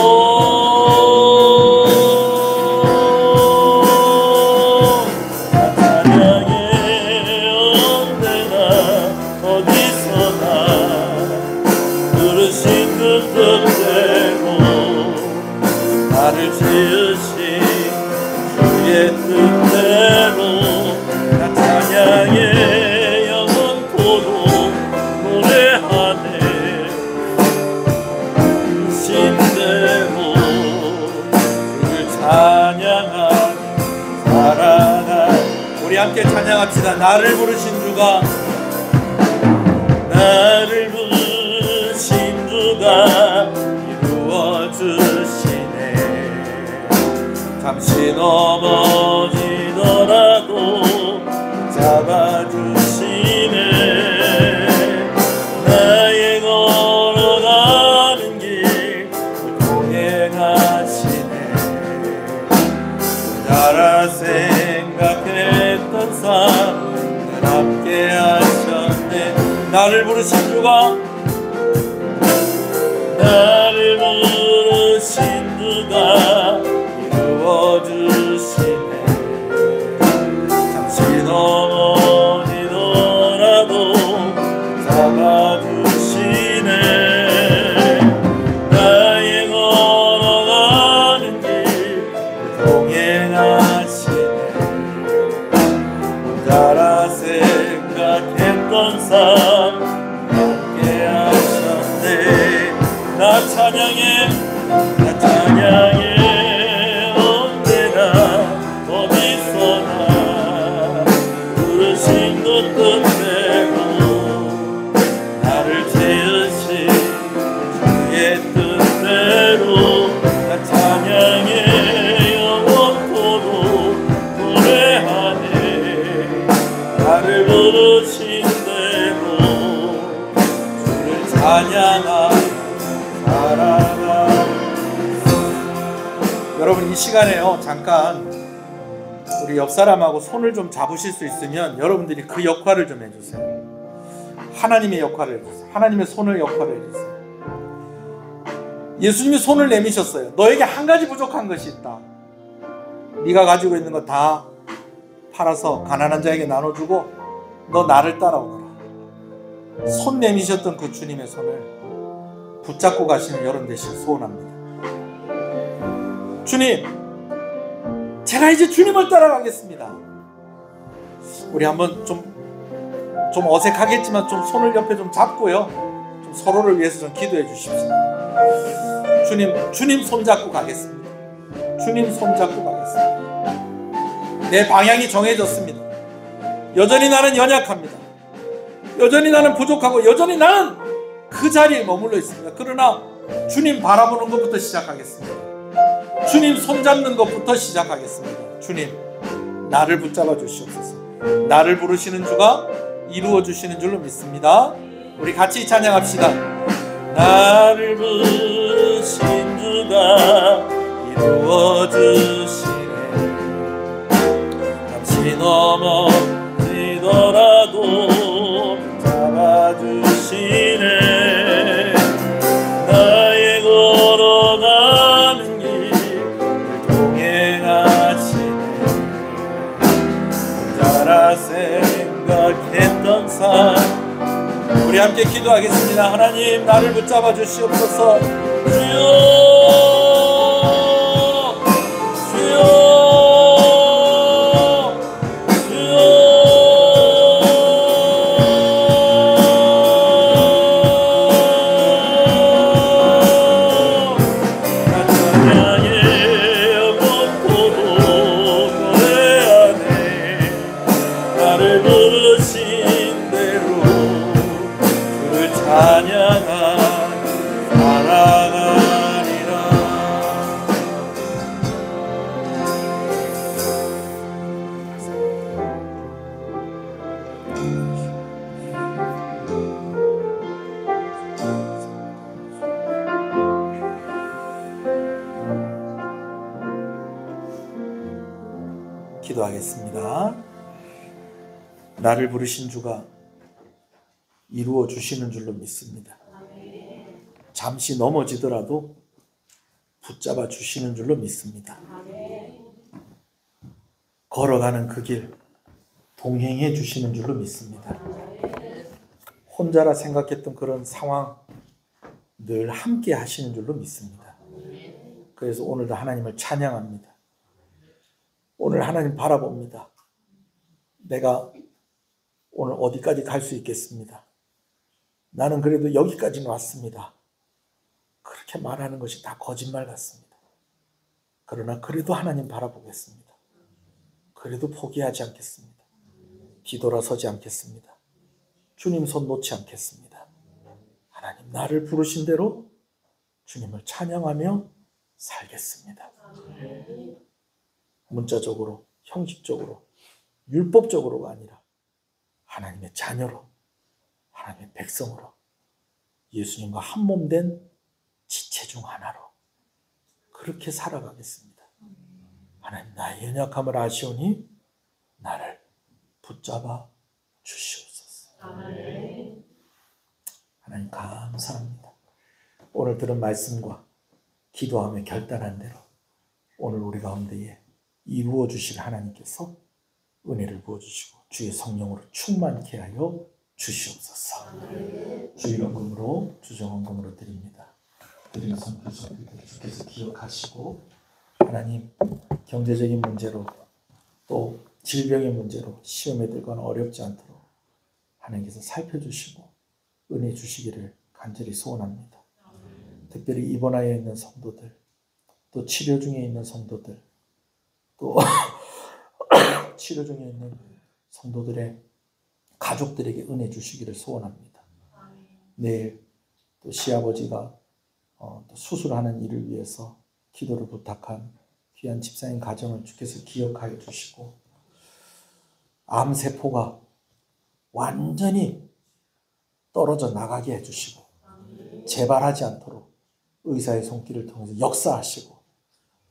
주가 나를 부르신 주가 이루어 주시네. 잠시 넘어지더라도 잡아주시네. 나의 걸어가는 길 동행하시네. 나라 생각했던 삶 늘 함께 하셨네. 나를 부르신 주가 나를 부르신 주가 이루어 주시네. 잠시 넘어지더라도 잡아주시네. 나의 걸어가는 길 동행하시네. 혼자라 생각했던 삶 함께 하셨네. 나 찬양해, 나 찬양해. 언제나 어디서나 부르신 것 뜻대로 나를 채우신 주의 뜻대로 나 찬양해. 영원토록 노래하네. 나를 부르신 대로 주를 찬양하며 살아가. 여러분 이 시간에요 잠깐 우리 옆 사람하고 손을 좀 잡으실 수 있으면 여러분들이 그 역할을 좀 해주세요. 하나님의 역할을 해주세요. 하나님의 손을 역할을 해주세요. 예수님이 손을 내미셨어요. 너에게 한 가지 부족한 것이 있다. 네가 가지고 있는 거 다 팔아서 가난한 자에게 나눠주고 너 나를 따라오거라. 손 내미셨던 그 주님의 손을 붙잡고 가시는 여러분 되시길 소원합니다. 주님, 제가 이제 주님을 따라가겠습니다. 우리 한번 좀 어색하겠지만 좀 손을 옆에 좀 잡고요. 좀 서로를 위해서 좀 기도해 주십시오. 주님 손 잡고 가겠습니다. 주님 손 잡고 가겠습니다. 내 방향이 정해졌습니다. 여전히 나는 연약합니다. 여전히 나는 부족하고 여전히 나는 그 자리에 머물러 있습니다. 그러나 주님 바라보는 것부터 시작하겠습니다. 주님 손잡는 것부터 시작하겠습니다. 주님 나를 붙잡아 주시옵소서. 나를 부르시는 주가 이루어 주시는 줄로 믿습니다. 우리 같이 찬양합시다. 나를 부르신 주가 이루어 주시네. 잠시 넘어지더라도 잡아주시네. 나의 걸어가는 길 동행하시네. 혼자라 생각했던 삶. 우리 함께 기도하겠습니다. 하나님 나를 붙잡아 주시옵소서. 주여 기도하겠습니다. 나를 부르신 주가 이루어 주시는 줄로 믿습니다. 잠시 넘어지더라도 붙잡아 주시는 줄로 믿습니다. 걸어가는 그 길 동행해 주시는 줄로 믿습니다. 혼자라 생각했던 그런 상황 늘 함께 하시는 줄로 믿습니다. 그래서 오늘도 하나님을 찬양합니다. 오늘 하나님 바라봅니다. 내가 오늘 어디까지 갈 수 있겠습니다. 나는 그래도 여기까지는 왔습니다. 그렇게 말하는 것이 다 거짓말 같습니다. 그러나 그래도 하나님 바라보겠습니다. 그래도 포기하지 않겠습니다. 뒤돌아서지 않겠습니다. 주님 손 놓지 않겠습니다. 하나님 나를 부르신 대로 주님을 찬양하며 살겠습니다. 문자적으로, 형식적으로, 율법적으로가 아니라 하나님의 자녀로, 하나님의 백성으로, 예수님과 한 몸 된 지체 중 하나로 그렇게 살아가겠습니다. 하나님 나의 연약함을 아시오니 나를 붙잡아 주시옵소서. 하나님 감사합니다. 오늘 들은 말씀과 기도하며 결단한 대로 오늘 우리 가운데에 이루어 주실 하나님께서 은혜를 부어주시고 주의 성령으로 충만케 하여 주시옵소서. 주의 헌금으로 주정헌금으로 드립니다. 드리는 성필성필 주께서 기억하시고 하나님 경제적인 문제로 또 질병의 문제로 시험에 들거나 어렵지 않도록 하나님께서 살펴주시고 은혜 주시기를 간절히 소원합니다. 특별히 입원하여 있는 성도들, 또 치료 중에 있는 성도들, 또 치료 중에 있는 성도들의 가족들에게 은혜 주시기를 소원합니다. 내일 또 시아버지가 또 수술하는 일을 위해서 기도를 부탁한 귀한 집사님 가정을 주께서 기억하여 주시고 암세포가 완전히 떨어져 나가게 해주시고 재발하지 않도록 의사의 손길을 통해서 역사하시고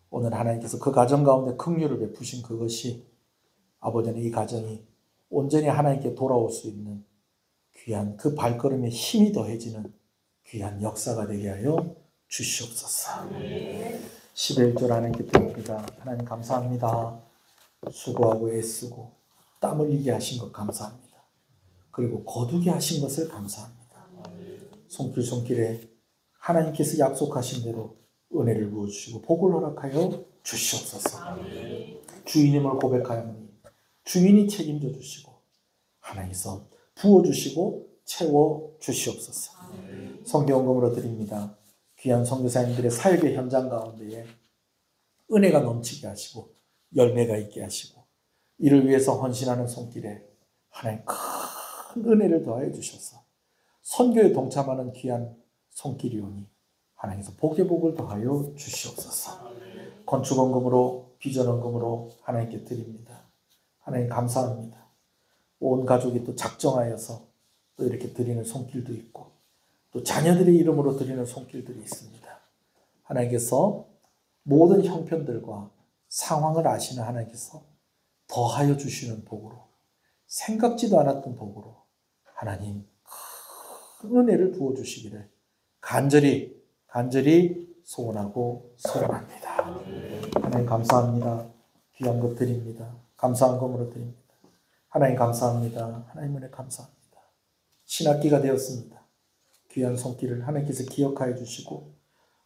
오늘 하나님께서 그 가정 가운데 긍휼을 베푸신 그것이 아버지는 이 가정이 온전히 하나님께 돌아올 수 있는 귀한 그 발걸음에 힘이 더해지는 귀한 역사가 되게 하여 주시옵소서. 11절 하나님께 드립니다. 하나님 감사합니다. 수고하고 애쓰고 땀 흘리게 하신 것 감사합니다. 그리고 거두게 하신 것을 감사합니다. 손길에 하나님께서 약속하신 대로 은혜를 부어주시고 복을 허락하여 주시옵소서. 주인임을 고백하였으니 주인이 책임져 주시고 하나님께서 부어주시고 채워주시옵소서. 성경금으로 드립니다. 귀한 선교사님들의 사역의 현장 가운데에 은혜가 넘치게 하시고 열매가 있게 하시고 이를 위해서 헌신하는 손길에 하나님 큰 은혜를 더하여 주셔서 선교에 동참하는 귀한 손길이 오니 하나님께서 복의 복을 더하여 주시옵소서. 건축원금으로 비전원금으로 하나님께 드립니다. 하나님 감사합니다. 온 가족이 또 작정하여서 또 이렇게 드리는 손길도 있고 또 자녀들의 이름으로 드리는 손길들이 있습니다. 하나님께서 모든 형편들과 상황을 아시는 하나님께서 더하여 주시는 복으로 생각지도 않았던 복으로 하나님 큰 은혜를 부어주시기를 간절히 소원하고 소원합니다. 하나님 감사합니다. 귀한 것 드립니다. 감사한 것으로 드립니다. 하나님 감사합니다. 하나님 은혜 감사합니다. 신학기가 되었습니다. 귀한 손길을 하나님께서 기억하여 주시고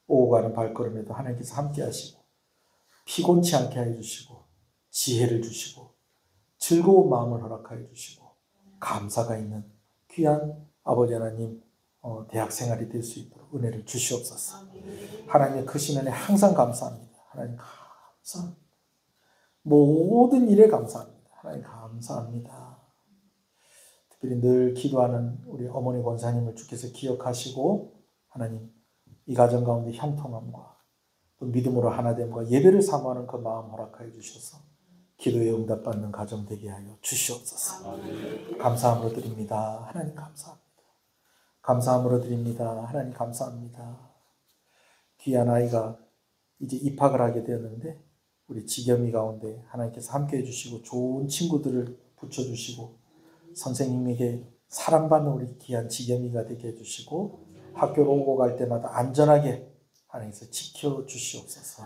오고 가는 발걸음에도 하나님께서 함께 하시고 피곤치 않게 하여 주시고 지혜를 주시고 즐거운 마음을 허락하여 주시고 감사가 있는 귀한 아버지 하나님 대학 생활이 될 수 있도록 은혜를 주시옵소서. 하나님의 크신 은혜 항상 감사합니다. 하나님 감사합니다. 모든 일에 감사합니다. 하나님 감사합니다. 특별히 늘 기도하는 우리 어머니 권사님을 주께서 기억하시고 하나님 이 가정 가운데 형통함과 또 믿음으로 하나됨과 예배를 사모하는 그 마음 허락하여 주셔서 기도에 응답받는 가정 되게 하여 주시옵소서. 감사함으로 드립니다. 하나님 감사합니다. 감사함으로 드립니다. 하나님 감사합니다. 귀한 아이가 이제 입학을 하게 되었는데 우리 지겸이 가운데 하나님께서 함께 해주시고 좋은 친구들을 붙여주시고 선생님에게 사랑받는 우리 귀한 지겸이가 되게 해주시고 학교로 오고 갈 때마다 안전하게 하나님께서 지켜주시옵소서.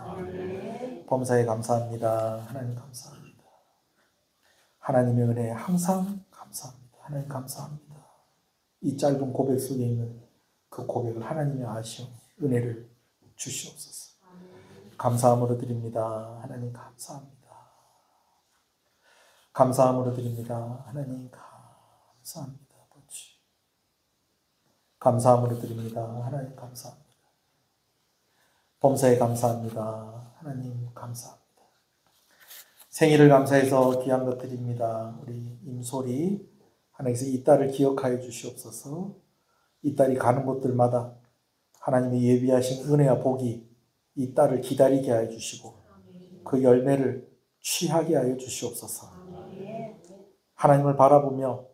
범사에 감사합니다. 하나님 감사합니다. 하나님의 은혜에 항상 감사합니다. 하나님 감사합니다. 이 짧은 고백 속에 있는 그 고백을 하나님이 아시오 은혜를 주시옵소서. 감사함으로 드립니다. 하나님 감사합니다. 감사함으로 드립니다. 하나님 감사합니다. 아버지. 감사함으로 드립니다. 하나님 감사합니다. 범사에 감사합니다. 하나님 감사합니다. 생일을 감사해서 귀한 것 드립니다. 우리 임솔이 하나님께서 이 딸을 기억하여 주시옵소서. 이 딸이 가는 곳들마다 하나님의 예비하신 은혜와 복이 이 딸을 기다리게 하여 주시고 그 열매를 취하게 하여 주시옵소서. 하나님을 바라보며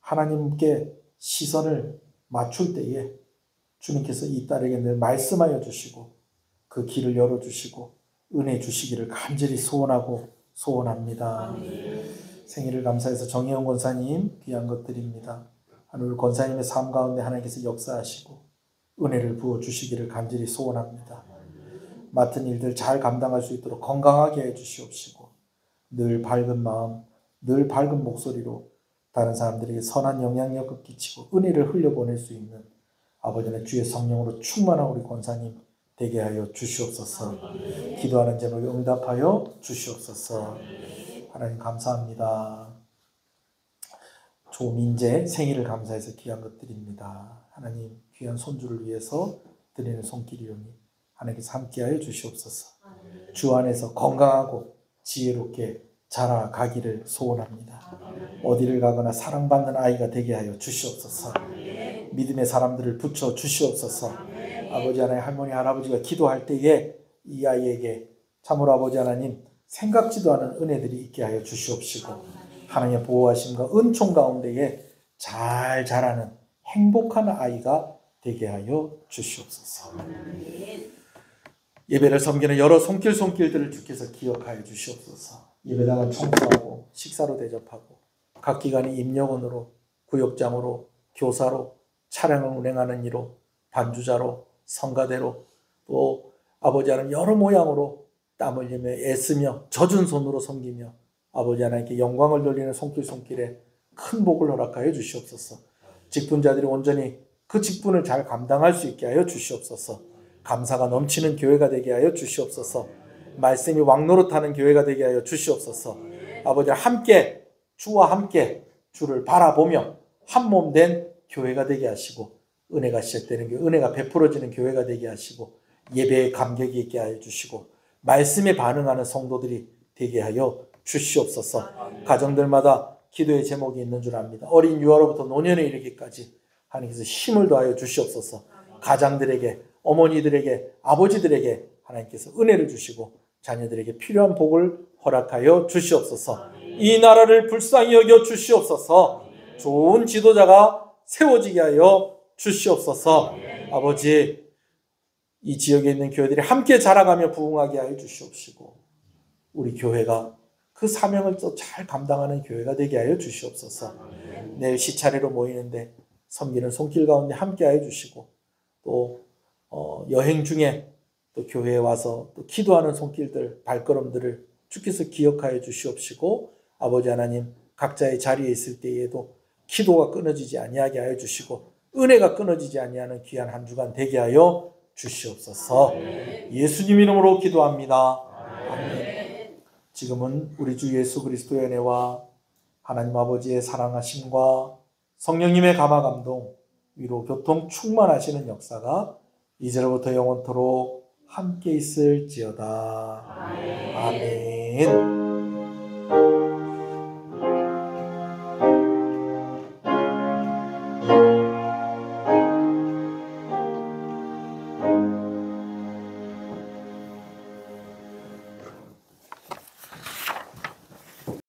하나님께 시선을 맞출 때에 주님께서 이 딸에게 늘 말씀하여 주시고 그 길을 열어주시고 은혜 주시기를 간절히 소원하고 소원합니다. 생일을 감사해서 정혜영 권사님 귀한 것 드립니다. 하늘 권사님의 삶 가운데 하나님께서 역사하시고 은혜를 부어주시기를 간절히 소원합니다. 맡은 일들 잘 감당할 수 있도록 건강하게 해주시옵시고 늘 밝은 마음, 늘 밝은 목소리로 다른 사람들에게 선한 영향력을 끼치고 은혜를 흘려보낼 수 있는 아버지는 주의 성령으로 충만한 우리 권사님 되게 하여 주시옵소서. 기도하는 제목에 응답하여 주시옵소서. 하나님 감사합니다. 조민재 생일을 감사해서 귀한 것 드립니다. 하나님 귀한 손주를 위해서 드리는 손길이오니 하나님께서 함께하여 주시옵소서. 주 안에서 건강하고 지혜롭게 자라가기를 소원합니다. 어디를 가거나 사랑받는 아이가 되게 하여 주시옵소서. 믿음의 사람들을 붙여 주시옵소서. 아버지 하나님, 할머니 할아버지가 기도할 때에 이 아이에게 참으로 아버지 하나님 생각지도 않은 은혜들이 있게 하여 주시옵시고 하나님의 보호하심과 은총 가운데에 잘 자라는 행복한 아이가 되게 하여 주시옵소서. 예배를 섬기는 여러 손길들을 주께서 기억하여 주시옵소서. 예배당을 청소하고 식사로 대접하고 각 기관이 임력원으로 구역장으로 교사로 차량을 운행하는 이로 반주자로 성가대로 또 아버지 하나님 여러 모양으로 땀 흘리며 애쓰며 젖은 손으로 섬기며 아버지 하나님께 영광을 돌리는 손길에 큰 복을 허락하여 주시옵소서. 직분자들이 온전히 그 직분을 잘 감당할 수 있게 하여 주시옵소서. 감사가 넘치는 교회가 되게 하여 주시옵소서. 말씀이 왕노릇하는 교회가 되게 하여 주시옵소서. 아버지 함께 주와 함께 주를 바라보며 한 몸 된 교회가 되게 하시고 은혜가 시작되는 교회, 은혜가 베풀어지는 교회가 되게 하시고 예배에 감격이 있게 하여 주시고 말씀에 반응하는 성도들이 되게 하여 주시옵소서. 가정들마다 기도의 제목이 있는 줄 압니다. 어린 유아로부터 노년에 이르기까지 하나님께서 힘을 더하여 주시옵소서. 가장들에게, 어머니들에게, 아버지들에게 하나님께서 은혜를 주시고 자녀들에게 필요한 복을 허락하여 주시옵소서. 이 나라를 불쌍히 여겨 주시옵소서. 좋은 지도자가 세워지게 하여 주시옵소서. 아버지, 이 지역에 있는 교회들이 함께 자라가며 부흥하게 하여 주시옵시고 우리 교회가 그 사명을 또 잘 감당하는 교회가 되게 하여 주시옵소서. 내일 시차례로 모이는데 섬기는 손길 가운데 함께 하여 주시고 또 여행 중에 또 교회에 와서 또 기도하는 손길들, 발걸음들을 주께서 기억하여 주시옵시고 아버지 하나님 각자의 자리에 있을 때에도 기도가 끊어지지 아니하게 하여 주시고 은혜가 끊어지지 아니하는 귀한 한 주간 되게 하여 주시옵소서. 예수님 이름으로 기도합니다. 아멘. 지금은 우리 주 예수 그리스도의 은혜와 하나님 아버지의 사랑하심과 성령님의 감화감동, 위로 교통 충만하시는 역사가 이제로부터 영원토록 함께 있을지어다. 아멘.